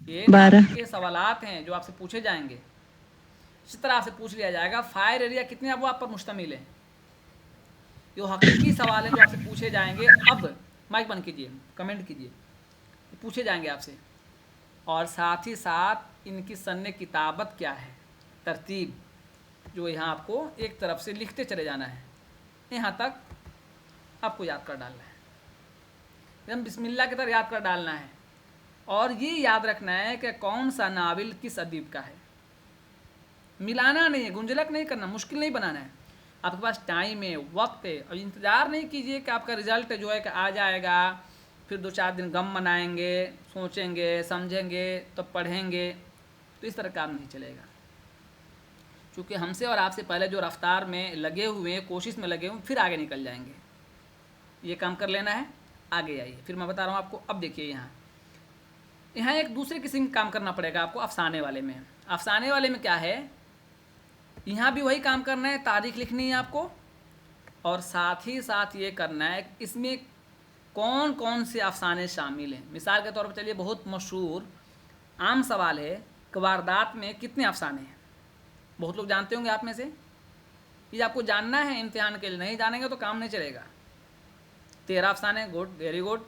ये 12 नाविल के सवालात हैं जो आपसे पूछे जाएंगे। इसी तरह आपसे पूछ लिया जाएगा फायर एरिया कितने अबवाब पर मुश्तमिल है। ये हकीकी सवाल है जो आपसे पूछे जाएंगे। अब माइक बंद कीजिए, कमेंट कीजिए, पूछे जाएंगे आपसे। और साथ ही साथ इनकी सन्ने किताबत क्या है, तरतीब, जो यहाँ आपको एक तरफ से लिखते चले जाना है, यहाँ तक आपको याद कर डालना है, एकदम बिस्मिल्लाह की तरह याद कर डालना है। और ये याद रखना है कि कौन सा नाविल किस अदीब का है, मिलाना नहीं है, गुंजलक नहीं करना, मुश्किल नहीं बनाना है। आपके पास टाइम है, वक्त है, और इंतज़ार नहीं कीजिए कि आपका रिज़ल्ट जो है कि आ जाएगा, फिर 2-4 दिन गम मनाएंगे, सोचेंगे, समझेंगे, तब पढ़ेंगे, तो इस तरह काम नहीं चलेगा। क्योंकि हमसे और आपसे पहले जो रफ्तार में लगे हुए हैं, कोशिश में लगे हुए, फिर आगे निकल जाएंगे। ये काम कर लेना है, आगे आइए। फिर मैं बता रहा हूँ आपको। अब देखिए यहाँ एक दूसरे किस्म का काम करना पड़ेगा आपको अफसाने वाले में। अफसाने वाले में क्या है, यहाँ भी वही काम करना है, तारीख लिखनी है आपको, और साथ ही साथ ये करना है इसमें कौन कौन से अफसाने शामिल हैं। मिसाल के तौर पर चलिए, बहुत मशहूर आम सवाल है कि वारदात में कितने अफसाने हैं। बहुत लोग जानते होंगे आप में से, ये आपको जानना है इम्तिहान के लिए, नहीं जानेंगे तो काम नहीं चलेगा। 13 अफसाने, गुड, वेरी गुड।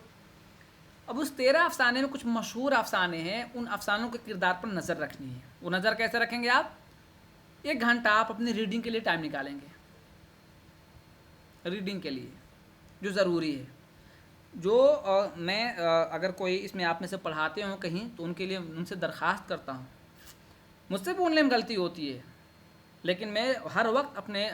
अब उस 13 अफसाने में कुछ मशहूर अफसाने हैं, उन अफसानों के किरदार पर नज़र रखनी है। वो नज़र कैसे रखेंगे आप? 1 घंटा आप अपनी रीडिंग के लिए टाइम निकालेंगे, रीडिंग के लिए जो ज़रूरी है। जो मैं अगर कोई इसमें आप में से पढ़ाते हो कहीं, तो उनके लिए उनसे दरख्वास्त करता हूँ, मुझसे बोलने में गलती होती है, लेकिन मैं हर वक्त अपने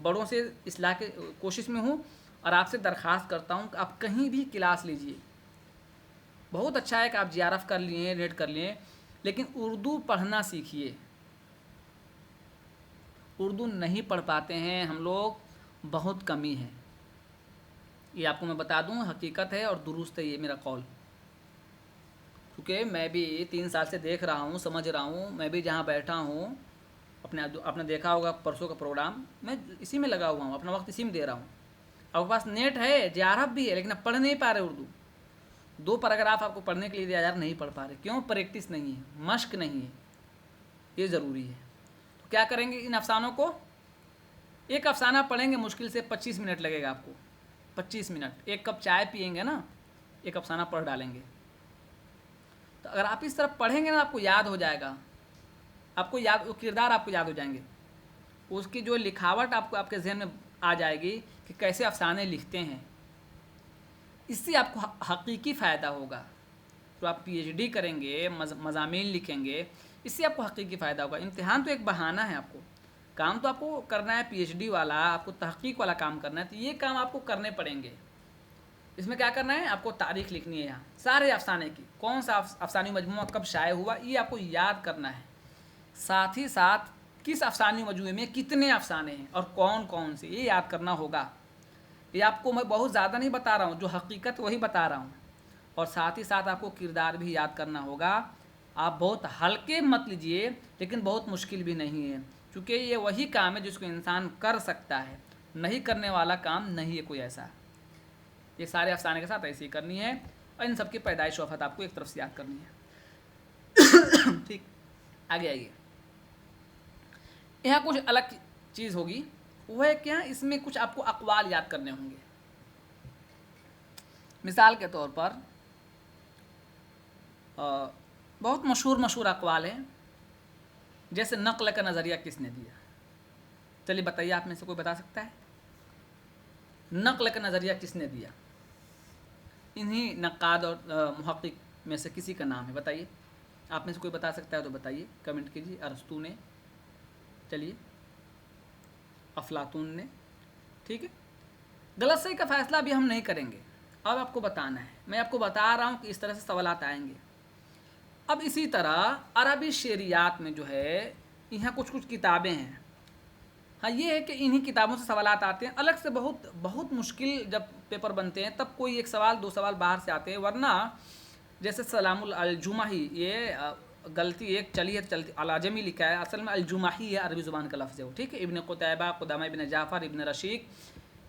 बड़ों से इस्लाह के कोशिश में हूँ, और आपसे दरख्वास्त करता हूँ कि आप कहीं भी क्लास लीजिए। बहुत अच्छा है कि आप JRF कर लिए, नेट कर लिए, लेकिन उर्दू पढ़ना सीखिए। उर्दू नहीं पढ़ पाते हैं हम लोग, बहुत कमी है। ये आपको मैं बता दूं, हकीकत है और दुरुस्त है ये मेरा कौल। क्योंकि मैं भी 3 साल से देख रहा हूँ, समझ रहा हूँ, मैं भी जहाँ बैठा हूँ आपने देखा होगा परसों का प्रोग्राम, मैं इसी में लगा हुआ हूँ, अपना वक्त इसी में दे रहा हूँ। आपके पास नेट है, JRF भी है, लेकिन आप पढ़ नहीं पा रहे उर्दू। 2 पैराग्राफ आपको पढ़ने के लिए दिया जा रहा, नहीं पढ़ पा रहे। क्यों? प्रैक्टिस नहीं है, मश्क नहीं है, ये ज़रूरी है। तो क्या करेंगे, इन अफसानों को, एक अफसाना पढ़ेंगे मुश्किल से 25 मिनट लगेगा आपको, 25 मिनट। 1 कप चाय पियेंगे ना, एक अफसाना पढ़ डालेंगे। तो अगर आप इस तरह पढ़ेंगे ना, आपको याद हो जाएगा, आपको याद, वो किरदार आपको याद हो जाएंगे, उसकी जो लिखावट आपको आपके जहन में आ जाएगी कि कैसे अफसाने लिखते हैं। इससे आपको हकीकी फ़ायदा होगा। तो आप PhD करेंगे, मज़ामीन लिखेंगे, इससे आपको हकीकी फ़ायदा होगा। इम्तिहान तो एक बहाना है, आपको काम तो आपको करना है PhD वाला, आपको तहकीक वाला काम करना है, तो ये काम आपको करने पड़ेंगे। इसमें क्या करना है, आपको तारीख़ लिखनी है, यहाँ सारे अफसाने की, कौन सा अफसानी मजमूआ कब शाये हुआ, ये आपको याद करना है। साथ ही साथ किस अफसानी मजमूए में कितने अफसाने हैं और कौन कौन से, ये याद करना होगा। ये आपको मैं बहुत ज़्यादा नहीं बता रहा हूँ, जो हकीकत वही बता रहा हूँ। और साथ ही साथ आपको किरदार भी याद करना होगा। आप बहुत हल्के मत लीजिए, लेकिन बहुत मुश्किल भी नहीं है, क्योंकि ये वही काम है जिसको इंसान कर सकता है, नहीं करने वाला काम नहीं है कोई ऐसा। ये सारे अफसाने के साथ ऐसे ही करनी है, और इन सब की पैदाइश वफ़ात आपको एक तरफ से याद करनी है। ठीक, आगे आइए। यहाँ कुछ अलग चीज़ होगी, वह है क्या, इसमें कुछ आपको अक़वाल याद करने होंगे। मिसाल के तौर पर बहुत मशहूर अक़वाल हैं, जैसे नक़ल का नज़रिया किसने दिया। चलिए बताइए, आप में से कोई बता सकता है नक़ल का नज़रिया किसने दिया? इन्हीं नक़ाद और मुहक़्क़िक़ में से किसी का नाम है, बताइए। आप में से कोई बता सकता है तो बताइए, कमेंट कीजिए। अरस्तू ने, चलिए, अफलातून ने, ठीक है। गलत सही का फ़ैसला भी हम नहीं करेंगे, अब आपको बताना है। मैं आपको बता रहा हूँ कि इस तरह से सवालात आएंगे। अब इसी तरह अरबी शेरियात में जो है, यहाँ कुछ कुछ किताबें हैं। हाँ, ये है कि इन्हीं किताबों से सवालात आते हैं। अलग से बहुत बहुत मुश्किल जब पेपर बनते हैं, तब कोई 1 सवाल 2 सवाल बाहर से आते हैं, वरना जैसे सलामुल अलजुमाही, ये गलती एक चली है, चलती अलाजमी लिखा है, असल में अलजुमाही है, अरबी ज़ुबान का लफ्ज़ है वो, ठीक है। इब्न क़ुतैबा, क़ुदामा इब्न जाफ़र, इब्न रशीक,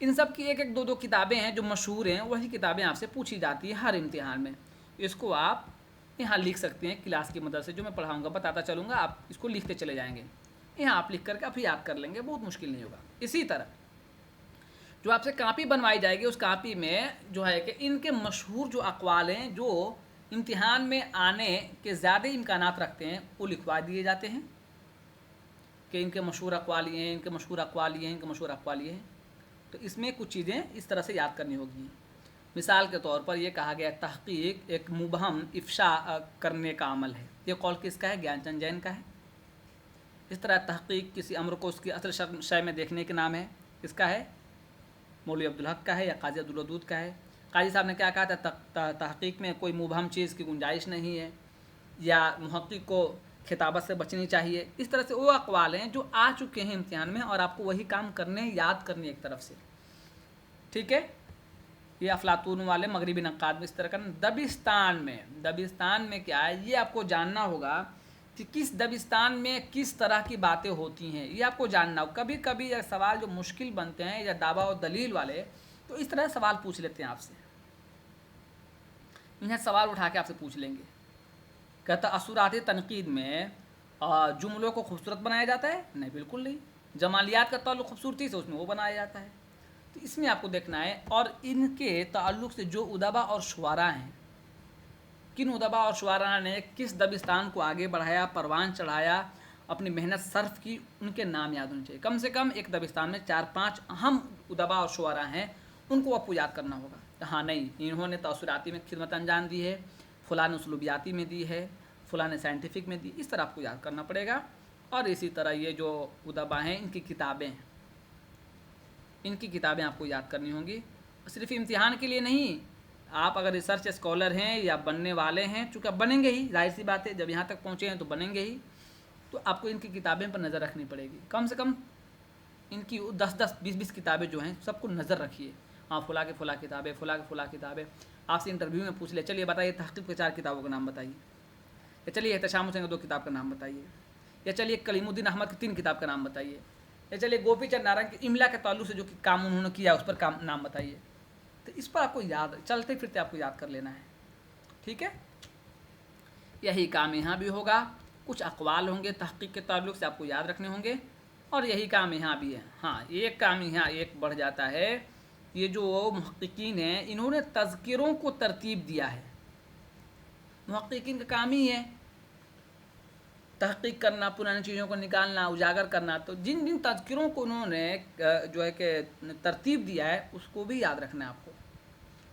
इन सब की 1-1 2-2 किताबें हैं जो मशहूर हैं, वही किताबें आपसे पूछी जाती है हर इम्तिहान में। इसको आप यहाँ लिख सकते हैं, क्लास की मदद से जो मैं पढ़ाऊँगा बताता चलूँगा, आप इसको लिखते चले जाएँगे। यहाँ आप लिख करके आप याद कर लेंगे, बहुत मुश्किल नहीं होगा। इसी तरह जो आपसे कापी बनवाई जाएगी, उस कापी में जो है कि इनके मशहूर जो अक़वाल हैं, जो इम्तिहान में आने के ज़्यादा इम्कानात रखते हैं, वो लिखवा दिए जाते हैं कि इनके मशहूर अक़वाल ये हैं, इनके मशहूर अक़वाल ये हैं, इनके मशहूर अक़वाल ये हैं। तो इसमें कुछ चीज़ें इस तरह से याद करनी होगी। मिसाल के तौर पर यह कहा गया, तहक़ीक़ एक मुबहम इफ़शा करने का अमल है। ये कौल किसका है? ज्ञानचंद जैन का है। इस तरह तहक़ीक़ किसी अम्र को उसकी असल शय में देखने के नाम है, किसका है? मौलवी अब्दुल हक का है या काज़ी अब्दुल वदूद का है। काजी साहब ने क्या कहा था? तहक़ीक़ में कोई मुबहम चीज़ की गुंजाइश नहीं है, या मुहक़्क़िक़ को खिताबत से बचनी चाहिए। इस तरह से वो अक़वाल हैं जो आ चुके हैं इम्तिहान में, और आपको वही काम करने, याद करने एक तरफ से, ठीक है। ये अफलातून वाले मगरिबी नक़ाद में इस तरह का। दबिस्तान में क्या है, ये आपको जानना होगा कि किस दबिस्तान में किस तरह की बातें होती हैं, ये आपको जानना हो। कभी कभी ये सवाल जो मुश्किल बनते हैं या दावा और दलील वाले, तो इस तरह सवाल पूछ लेते हैं आपसे, इन्हें सवाल उठा के आपसे पूछ लेंगे। कहता असुरात तनकीद में जुमलों को खूबसूरत बनाया जाता है? नहीं, बिल्कुल नहीं। जमालियात का ताल्लुक़ खूबसूरती से उसमें वो बनाया जाता है। तो इसमें आपको देखना है, और इनके ताल्लुक़ से जो उदबा और शुआरा हैं, किन उदबा और शुआरा ने किस दबिस्तान को आगे बढ़ाया, परवान चढ़ाया, अपनी मेहनत सर्फ की, उनके नाम याद होने चाहिए। कम से कम एक दबिस्तान में 4-5 अहम उदबा और शुआरा हैं, उनको आपको याद करना होगा। हाँ, नहीं, इन्होंने तअस्सुराती में खिदमत अंजाम दी है, फ़लाँ ने उसलूबियाती में दी है, फ़लाँ ने साइंटिफिक में दी, इस तरह आपको याद करना पड़ेगा। और इसी तरह ये जो उदबा हैं, इनकी किताबें आपको याद करनी होंगी। सिर्फ इम्तिहान के लिए नहीं, आप अगर रिसर्च स्कॉलर हैं या बनने वाले हैं, चूँकि आप बनेंगे ही, जाहिर सी बात है, जब यहाँ तक पहुँचे हैं तो बनेंगे ही, तो आपको इनकी किताबें पर नज़र रखनी पड़ेगी। कम से कम इनकी 10-10, 20-20 किताबें जो हैं, सबको नज़र रखिए। हाँ, फ़ुला के फ़ुला किताबें, फ़ुला के फ़ुला किताबें। आपसे इंटरव्यू में पूछ ले, चलिए बताइए तहक़ीक़ के 4 किताबों का नाम बताइए, या चलिए एहतशाम हुसैन के 2 किताब का नाम बताइए, या चलिए कलीमुद्दीन अहमद की 3 किताब का नाम बताइए, या चलिए गोपीचंद नारायण की इमला के ताल्लुक से जो कि काम उन्होंने किया उस पर काम नाम बताइए। तो इस पर आपको याद चलते फिरते आपको याद कर लेना है, ठीक है। यही काम यहाँ भी होगा, कुछ अक़वाल होंगे तहक़ीक़ के ताल्लुक से आपको याद रखने होंगे, और यही काम यहाँ भी है। हाँ, एक काम यहाँ एक बढ़ जाता है, ये जो मुहक़्क़ीक़ीन हैं इन्होंने तज़किरों को तरतीब दिया है। मुहक़्क़ीक़ीन का काम ही है तहक़ीक़ करना, पुरानी चीज़ों को निकालना, उजागर करना। तो जिन जिन तज़किरों को उन्होंने जो है कि तरतीब दिया है उसको भी याद रखना है आपको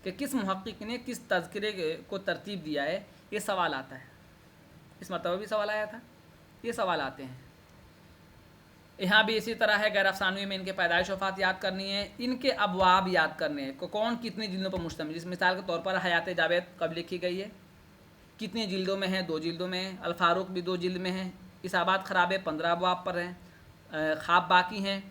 कि किस मुहक़्क़ीक़ ने किस तज़किरे को तरतीब दिया है। ये सवाल आता है, इस मरतबा भी सवाल आया था, ये सवाल आते हैं। यहाँ भी इसी तरह है, गैर अफ़सानवी में इनके पैदाइश वफ़ात याद करनी है, इनके अबवाब याद करने हैं, कौन कितनी जिल्दों पर मुश्तमिल। जिस मिसाल के तौर पर हयात जावेद कब लिखी गई है, कितनी जिल्दों में है, 2 जिल्दों में है। अल फ़ारूक भी 2 जिल्द में है। इसाबात ख़राबे 15 अबवाब पर हैं। ख़्वाब बाकी हैं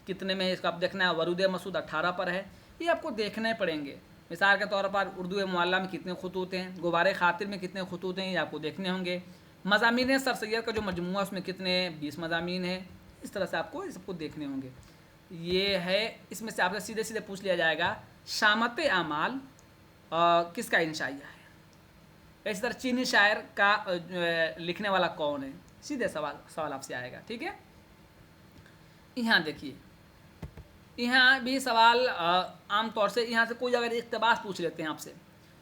कितने में है, इसको आप देखना है। वरूद मसूद 18 पर है। ये आपको देखने पड़ेंगे। मिसाल के तौर पर उर्दू मुअल्ला में कितने ख़ुतूत हैं, गुबारे ख़ातिर में कितने ख़ुतूत हैं, ये आपको देखने होंगे। मज़ामीन सर सैयद का जो मजमूआ उसमें कितने 20 मज़ामीन हैं। इस तरह से आपको इस सबको देखने होंगे। ये है, इसमें से आपसे सीधे सीधे पूछ लिया जाएगा शामत आमाल किसका इंशाइया है। इस तरह चीनी शायर का लिखने वाला कौन है, सीधे सवाल आपसे आएगा, ठीक है। यहाँ देखिए, यहाँ भी सवाल आम तौर से यहाँ से कोई अगर इक़्तिबास पूछ लेते हैं आपसे,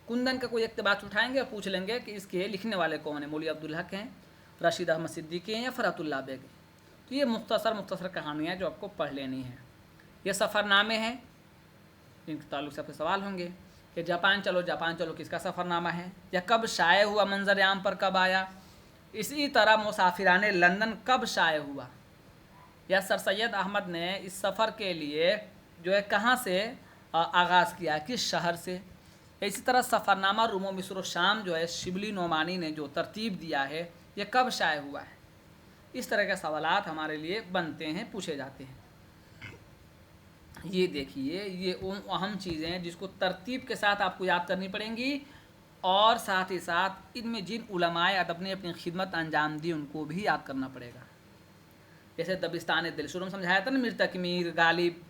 कुंदन का कोई इक़्तिबास उठाएंगे और पूछ लेंगे कि इसके लिखने वाले कौन है, मौलवी अब्दुल हक हैं, रशीद अहमद सिद्दीकी हैं या फ़रहतुल्लाह बेग हैं। तो ये मुख्तसर कहानियाँ जो आपको पढ़ लेनी है। ये सफ़रनामे हैं, इनके ताल्लुक़ से आपके सवाल होंगे कि जापान चलो किसका सफ़रनामा है, या कब शाये हुआ, मंजर आम पर कब आया। इसी तरह मुसाफिराने लंदन कब शाये हुआ, या सर सैयद अहमद ने इस सफ़र के लिए जो है कहाँ से आगाज़ किया, किस शहर से। इसी तरह सफ़रनामा रूम मिस्र और शाम जो है शिबली नोमानी ने जो तरतीब दिया है, ये कब शाये हुआ है। इस तरह के सवालात हमारे लिए बनते हैं, पूछे जाते हैं। ये देखिए, ये उन अहम चीज़ें हैं जिसको तरतीब के साथ आपको याद करनी पड़ेंगी, और साथ ही साथ इनमें जिन उलमाए अदब ने अपनी खिदमत अंजाम दी उनको भी याद करना पड़ेगा। जैसे दबिस्तान दिल शुरू में समझाया था ना, मीर तकमीर गालिब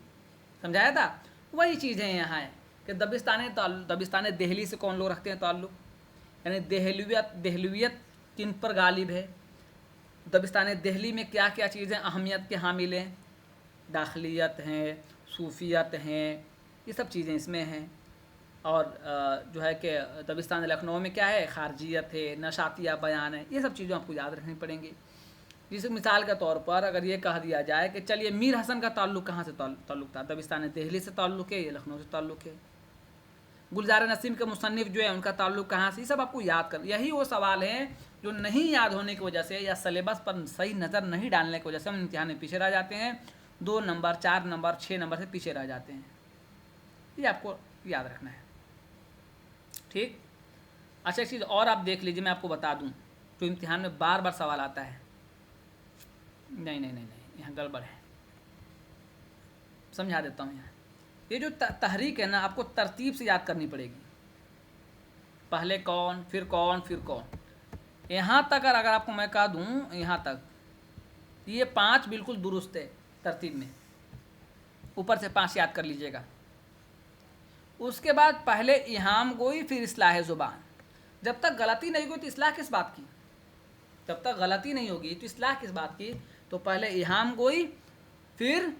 समझाया था, वही चीज़ें यहाँ है कि दबिस्तान दहली से कौन लोग रखते हैं ताल्लुक़, यानी दहलवियत किन पर गालिब है। दबिस्तान दहली में क्या क्या चीज़ें अहमियत के हामिल हैं, दाखिलियत हैं, सूफ़ियत हैं, ये सब चीज़ें इसमें हैं। और जो है कि दबिस्तान लखनऊ में क्या है, खारजियत है, नशातिया बयान है, ये सब चीज़ें आपको याद रखनी पड़ेंगी। जिस मिसाल के तौर पर अगर ये कह दिया जाए कि चलिए मीर हसन का ताल्लुक़ कहाँ से ताल्लुक़ था, दबिस्तान दहली से ताल्लुक़ है, ये लखनऊ से ताल्लुक़ है। गुलजार नसीम के मुसन्निफ़ जो है उनका ताल्लुक़ कहाँ से, ये सब आपको याद कर। यही वो सवाल हैं जो नहीं याद होने की वजह से या सिलेबस पर सही नज़र नहीं डालने की वजह से हम इम्तिहान में पीछे रह जाते हैं, 2 नंबर 4 नंबर 6 नंबर से पीछे रह जाते हैं। ये आपको याद रखना है, ठीक। अच्छा, एक चीज़ और आप देख लीजिए, मैं आपको बता दूं, जो इम्तिहान में बार बार सवाल आता है। नहीं, यहाँ गड़बड़ है, समझा देता हूँ। यहाँ ये जो तहरीक है ना, आपको तरतीब से याद करनी पड़ेगी, पहले कौन फिर कौन फिर कौन। यहाँ तक अगर आपको मैं कह दूँ, यहाँ तक ये 5 बिल्कुल दुरुस्त है तरतीब में, ऊपर से 5 याद कर लीजिएगा। उसके बाद पहले इहाम गोई फिर इस्लाह ज़ुबान। जब तक गलती नहीं होगी तो इस्लाह किस बात की, जब तक गलती नहीं होगी तो इस्लाह किस बात की। तो पहले इहाम गोई फिर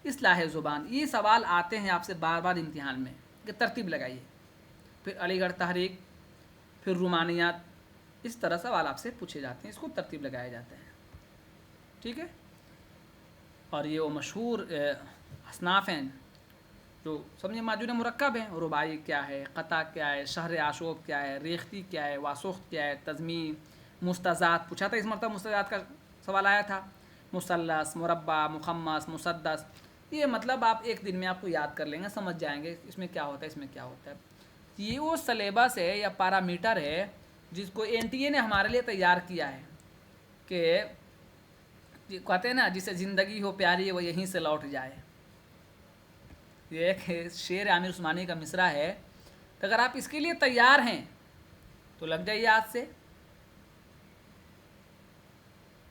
इस्लाह ज़ुबान। ये सवाल आते हैं आपसे बार बार इम्तिहान में कि तरतीब लगाइए। फिर अलीगढ़ तहरीक, फिर रुमानियात, इस तरह सवाल आपसे पूछे जाते हैं, इसको तरतीब लगाया जाता है, ठीक है। और ये वो मशहूर असनाफ़ हैं जो समझे माजून मुरक्कब हैं। रुबाई क्या है, क़ता क्या है, शहर आशोब क्या है, रेख्ती क्या है, वासुख्त क्या है, तज़मीन, मुस्तज़ात पूछा था, इस मरतबा मुस्तज़ात का सवाल आया था। मुसल्लस, मुरब्बा, मुखम्मस, मुसद्दस, ये मतलब आप एक दिन में आपको याद कर लेंगे, समझ जाएंगे इसमें क्या होता है, इसमें क्या होता है। ये वो सिलेबस है या पैरामीटर है जिसको NTA ने हमारे लिए तैयार किया है कि कहते हैं ना, जिसे ज़िंदगी हो प्यारी है वो यहीं से लौट जाए। ये एक शेर आमिर उस्मानी का मिसरा है। तो अगर आप इसके लिए तैयार हैं तो लग जाइए आज से।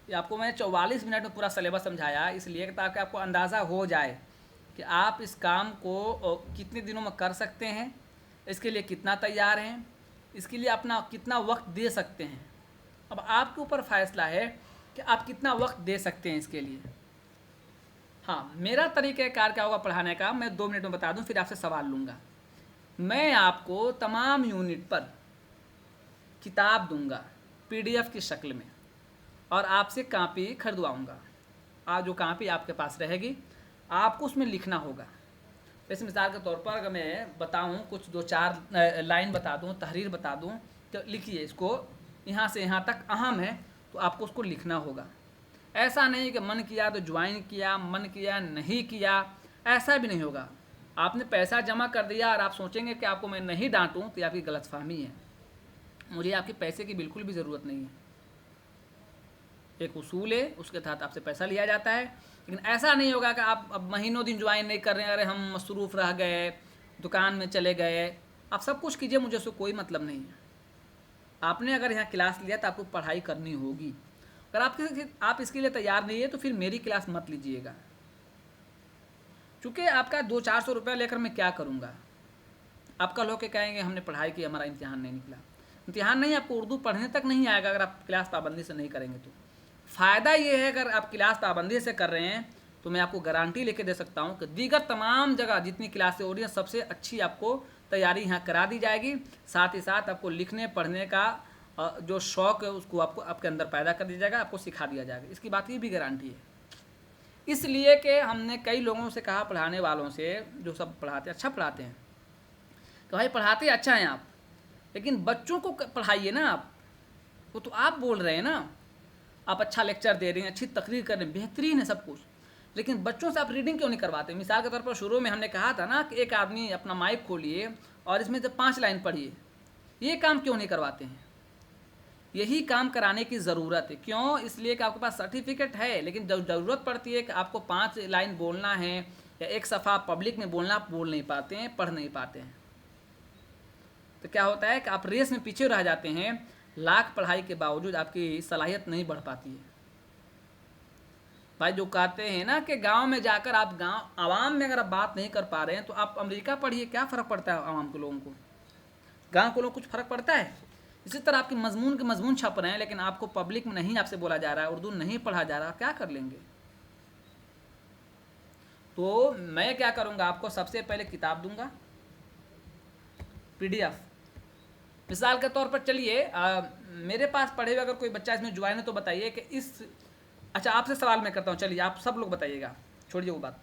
ये आपको मैंने 44 मिनट में पूरा सिलेबस समझाया, इसलिए ताकि आपको अंदाज़ा हो जाए कि आप इस काम को कितने दिनों में कर सकते हैं, इसके लिए कितना तैयार हैं, इसके लिए अपना कितना वक्त दे सकते हैं। अब आपके ऊपर फैसला है कि आप कितना वक्त दे सकते हैं इसके लिए। हाँ, मेरा तरीक़ाकार क्या होगा पढ़ाने का, मैं 2 मिनट में बता दूं, फिर आपसे सवाल लूँगा। मैं आपको तमाम यूनिट पर किताब दूंगा PDF की शक्ल में, और आपसे कापी खरीदवाऊँगा। आज जो कापी आपके पास रहेगी, आपको उसमें लिखना होगा। वैसे मिसाल के तौर पर अगर मैं बताऊँ, कुछ 2-4 लाइन बता दूँ, तहरीर बता दूँ, तो लिखिए इसको, यहाँ से यहाँ तक अहम है, तो आपको उसको लिखना होगा। ऐसा नहीं कि मन किया तो ज्वाइन किया, मन किया नहीं किया, ऐसा भी नहीं होगा। आपने पैसा जमा कर दिया और आप सोचेंगे कि आपको मैं नहीं डांटूं, तो आपकी गलतफहमी है। मुझे आपके पैसे की बिल्कुल भी ज़रूरत नहीं है। एक उसूल है, उसके तहत आपसे पैसा लिया जाता है, लेकिन ऐसा नहीं होगा कि आप अब महीनों दिन ज्वाइन नहीं कर रहे हैं, अरे हम मसरूफ़ रह गए, दुकान में चले गए। आप सब कुछ कीजिए, मुझे उससे कोई मतलब नहीं है। आपने अगर यहाँ क्लास लिया तो आपको पढ़ाई करनी होगी। अगर आप इसके लिए तैयार नहीं है तो फिर मेरी क्लास मत लीजिएगा, चूँकि आपका 200-400 रुपये लेकर मैं क्या करूँगा। आप कल होकर कहेंगे हमने पढ़ाई की, हमारा इम्तिहान नहीं निकला। इम्तिहान नहीं, आपको उर्दू पढ़ने तक नहीं आएगा अगर आप क्लास पाबंदी से नहीं करेंगे। तो फ़ायदा ये है, अगर आप क्लास पाबंदी से कर रहे हैं तो मैं आपको गारंटी लेके दे सकता हूँ कि दीगर तमाम जगह जितनी क्लासें हो रही हैं, सबसे अच्छी आपको तैयारी यहाँ करा दी जाएगी। साथ ही साथ आपको लिखने पढ़ने का जो शौक़ है उसको आपको आपके अंदर पैदा कर दिया जाएगा, आपको सिखा दिया जाएगा। इसकी बात की भी गारंटी है। इसलिए कि हमने कई लोगों से कहा, पढ़ाने वालों से, जो सब पढ़ाते अच्छा पढ़ाते हैं, कि भाई पढ़ाते अच्छा हैं आप, लेकिन बच्चों को पढ़ाइए ना आप। वो तो आप बोल रहे हैं ना, आप अच्छा लेक्चर दे रहे हैं, अच्छी तकरीर कर रहे हैं, बेहतरीन है सब कुछ, लेकिन बच्चों से आप रीडिंग क्यों नहीं करवाते। मिसाल के तौर पर शुरू में हमने कहा था ना कि एक आदमी अपना माइक खोलिए और इसमें से 5 लाइन पढ़िए। ये काम क्यों नहीं करवाते हैं? यही काम कराने की ज़रूरत है। क्यों? इसलिए कि आपके पास सर्टिफिकेट है, लेकिन जब ज़रूरत पड़ती है कि आपको 5 लाइन बोलना है या एक सफ़ा पब्लिक में बोलना, आप बोल नहीं पाते हैं, पढ़ नहीं पाते हैं। तो क्या होता है कि आप रेस में पीछे रह जाते हैं। लाख पढ़ाई के बावजूद आपकी सलाहियत नहीं बढ़ पाती है। भाई जो कहते हैं ना कि गांव में जाकर आप गांव आवाम में अगर आप बात नहीं कर पा रहे हैं तो आप अमेरिका पढ़िए, क्या फ़र्क पड़ता है आवाम के लोगों को? गांव के लोगों को कुछ फ़र्क पड़ता है? इसी तरह आपके मजमून छप रहे हैं, लेकिन आपको पब्लिक में नहीं आपसे बोला जा रहा है, उर्दू नहीं पढ़ा जा रहा, क्या कर लेंगे? तो मैं क्या करूँगा, आपको सबसे पहले किताब दूंगा PDF। मिसाल के तौर पर चलिए, मेरे पास पढ़े हुए अगर कोई बच्चा इसमें ज्वाइन है तो बताइए कि इस, अच्छा आपसे सवाल मैं करता हूँ, चलिए आप सब लोग बताइएगा, छोड़िए वो बात।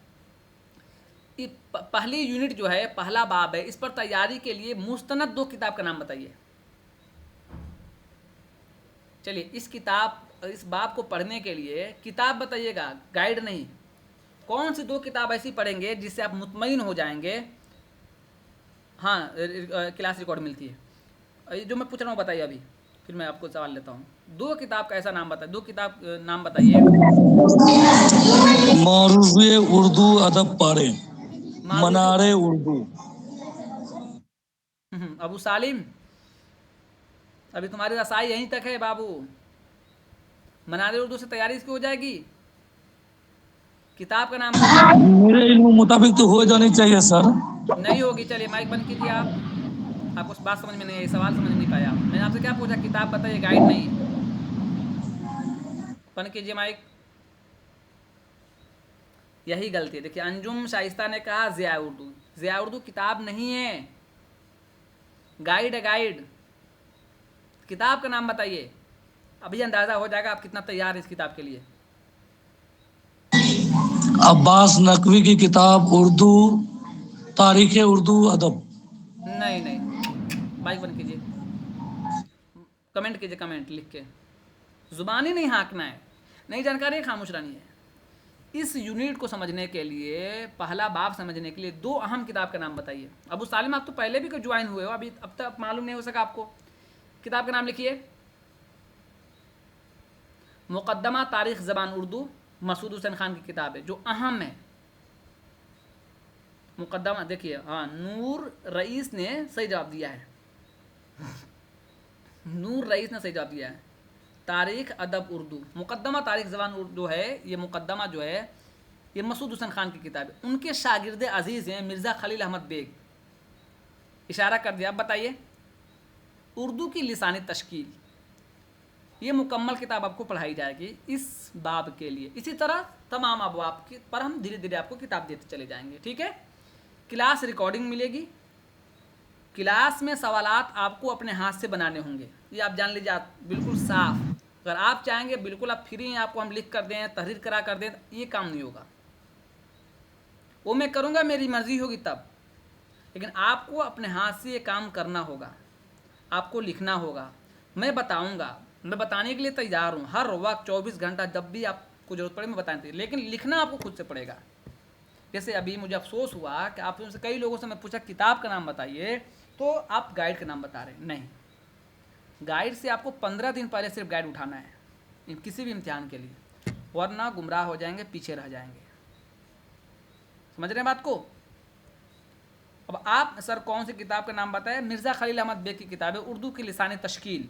पहली यूनिट जो है, पहला बाब है, इस पर तैयारी के लिए मुस्तनद 2 किताब का नाम बताइए। चलिए इस बाब को पढ़ने के लिए किताब बताइएगा, गाइड नहीं। कौन सी 2 किताब ऐसी पढ़ेंगे जिससे आप मुतमईन हो जाएंगे? हाँ, क्लास रिकॉर्ड मिलती है। जो मैं पूछ रहा हूँ बताइए अभी, फिर मैं आपको सवाल लेता हूँ। 2 किताब का ऐसा नाम बताइए, 2 किताब नाम बताइए। मारूफ़े उर्दू अदब पारे, मनारे उर्दू। अबू सालिम, अभी तुम्हारी रसाई यहीं तक है बाबू। मनारे उर्दू से तैयारी इसकी हो जाएगी। किताब का नाम मेरे इल्म मुताबिक तो हो जानी चाहिए सर। नहीं होगी। चलिए माइक बंद कीजिए आप, आपको बात समझ में नहीं आई, सवाल समझ नहीं पाया। मैंने आपसे क्या पूछा? किताब बताइए, गाइड नहीं। बंद कीजिए माइक। यही गलती है। देखिए अंजुम शाइस्ता ने कहा ज़िया उर्दू, ज़िया उर्दू किताब नहीं है, गाइड है, गाइड। किताब का नाम बताइए, अभी अंदाज़ा हो जाएगा आप कितना तैयार है इस किताब के लिए। अब्बास नकवी की किताब उर्दू, तारीख़ उर्दू अदब। नहीं नहीं, माइक बंद कीजिए, कमेंट कीजिए, कमेंट लिख के। ज़ुबानी नहीं हाँकना है, नई जानकारी खामोश रहनी है। इस यूनिट को समझने के लिए, पहला बाब समझने के लिए 2 अहम किताब का नाम बताइए। अबू सालिम आप तो पहले भी ज्वाइन हुए हो, अभी अब तक मालूम नहीं हो सका आपको। किताब का नाम लिखिए। मुक़द्दमा तारीख़ ज़बान उर्दू, मसूद हुसैन खान की किताब है, जो अहम है। मुक़द्दमा देखिए, हाँ नूर रईस ने सही जवाब दिया है। नूर रईस ने सही जवाब दिया है। तारीख़ अदब उर्दू, मुकद्दमा तारीख़ ज़बान उर्दू है, ये मुकद्दमा जो है ये मसूद हुसैन खान की किताब है। उनके शागिर्द अजीज़ हैं मिर्ज़ा खलील अहमद बेग। इशारा कर दिया। अब बताइए, उर्दू की लिसानी तश्कील, ये मुकम्मल किताब आपको पढ़ाई जाएगी इस बाब के लिए। इसी तरह तमाम अबवाब पर हम धीरे धीरे आपको किताब देते चले जाएंगे, ठीक है। क्लास रिकॉर्डिंग मिलेगी, क्लास में सवालात आपको अपने हाथ से बनाने होंगे, ये आप जान लीजिए, आप बिल्कुल साफ। अगर आप चाहेंगे बिल्कुल आप फ्री हैं, आपको हम लिख कर दें, तहरीर करा कर दें, ये काम नहीं होगा। वो मैं करूँगा, मेरी मर्ज़ी होगी तब, लेकिन आपको अपने हाथ से ये काम करना होगा, आपको लिखना होगा। मैं बताऊँगा, मैं बताने के लिए तैयार हूँ, हर वक्त 24 घंटा जब भी आपको ज़रूरत पड़े मैं बताने, लेकिन लिखना आपको खुद से पड़ेगा। जैसे अभी मुझे अफसोस हुआ कि आप से कई लोगों से मैं पूछा किताब का नाम बताइए, तो आप गाइड का नाम बता रहे हैं। नहीं, गाइड से आपको 15 दिन पहले सिर्फ गाइड उठाना है किसी भी इम्तिहान के लिए, वरना गुमराह हो जाएंगे, पीछे रह जाएंगे। समझ रहे हैं बात को। अब आप सर कौन सी किताब का नाम बताएं? मिर्ज़ा खलील अहमद बेग की किताब है उर्दू की लिसानी तश्कील।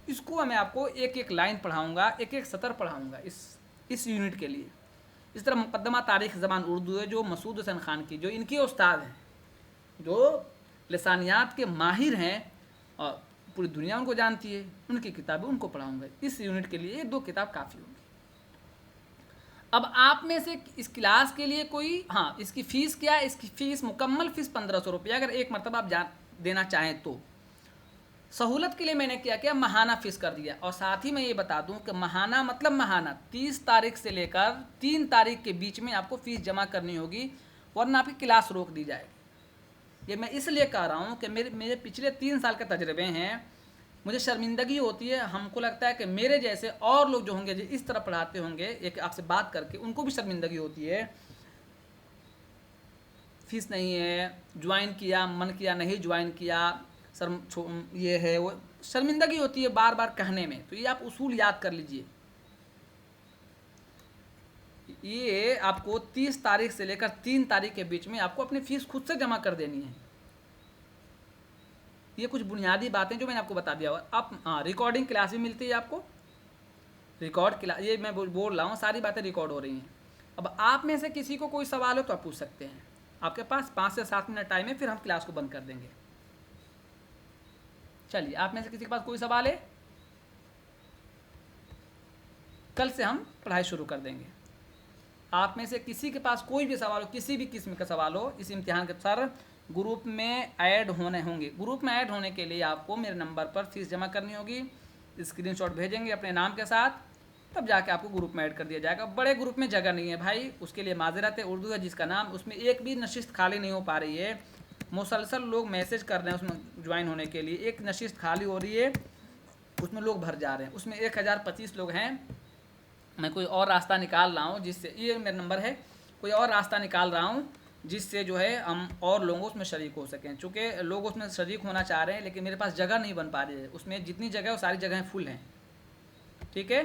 इसको मैं आपको एक एक लाइन पढ़ाऊँगा, एक एक सतर पढ़ाऊँगा इस यूनिट के लिए। इस तरह मुकद्दमा तारीख़ ज़बान उर्दू है जो मसूद हुसैन खान की, जो इनके उस्ताद हैं, जो लिसानियात के माहिर हैं और पूरी दुनिया उनको जानती है, उनकी किताबें उनको पढ़ाऊँगा। इस यूनिट के लिए 2 किताब काफ़ी होंगी। अब आप में से इस क्लास के लिए कोई, हाँ, इसकी फ़ीस क्या है? इसकी फ़ीस, मुकम्मल फ़ीस 1500 रुपये, अगर एक मरतबा आप देना चाहें तो। सहूलत के लिए मैंने क्या किया, महाना फ़ीस कर दिया। और साथ ही मैं ये बता दूं कि महाना मतलब महाना 30 तारीख से लेकर 3 तारीख के बीच में आपको फ़ीस जमा करनी होगी, वरना आपकी क्लास रोक दी जाएगी। ये मैं इसलिए कह रहा हूँ कि मेरे पिछले 3 साल के तजर्बे हैं, मुझे शर्मिंदगी होती है, हमको लगता है कि मेरे जैसे और लोग जो होंगे जो इस तरह पढ़ाते होंगे, एक आपसे बात करके उनको भी शर्मिंदगी होती है, फ़ीस नहीं है, ज्वाइन किया, मन किया नहीं ज्वाइन किया, सर ये है वो, शर्मिंदगी होती है बार बार कहने में। तो ये आप उसूल याद कर लीजिए। ये आपको 30 तारीख से लेकर 3 तारीख के बीच में आपको अपनी फ़ीस खुद से जमा कर देनी है। ये कुछ बुनियादी बातें जो मैंने आपको बता दिया। आप, हाँ, रिकॉर्डिंग क्लास भी मिलती है आपको, रिकॉर्ड क्लास, ये मैं बोल रहा हूँ, सारी बातें रिकॉर्ड हो रही हैं। अब आप में से किसी को कोई सवाल हो तो आप पूछ सकते हैं, आपके पास 5 से 7 मिनट टाइम है, फिर हम क्लास को बंद कर देंगे। चलिए, आप में से किसी के पास कोई सवाल है? कल से हम पढ़ाई शुरू कर देंगे। आप में से किसी के पास कोई भी सवाल हो, किसी भी किस्म का सवाल हो इस इम्तिहान के, सर ग्रुप में ऐड होने होंगे। ग्रुप में ऐड होने के लिए आपको मेरे नंबर पर फ़ीस जमा करनी होगी, स्क्रीनशॉट भेजेंगे अपने नाम के साथ, तब जाके आपको ग्रुप में ऐड कर दिया जाएगा। बड़े ग्रुप में जगह नहीं है भाई, उसके लिए माजरत है। उर्दू है जिसका नाम, उसमें एक भी नशिस्त खाली नहीं हो पा रही है। मुसलसल लोग मैसेज कर रहे हैं उसमें ज्वाइन होने के लिए, एक नशिस्त खाली हो रही है, उसमें लोग भर जा रहे हैं। उसमें 1025 लोग हैं। मैं कोई और रास्ता निकाल रहा हूँ जिससे, ये मेरा नंबर है, कोई और रास्ता निकाल रहा हूँ जिससे जो है हम और लोग उसमें शरीक हो सकें। चूँकि लोग उसमें शरीक होना चाह रहे हैं, लेकिन मेरे पास जगह नहीं बन पा रही है। उसमें जितनी जगह है वो सारी जगहें फुल हैं, ठीक है।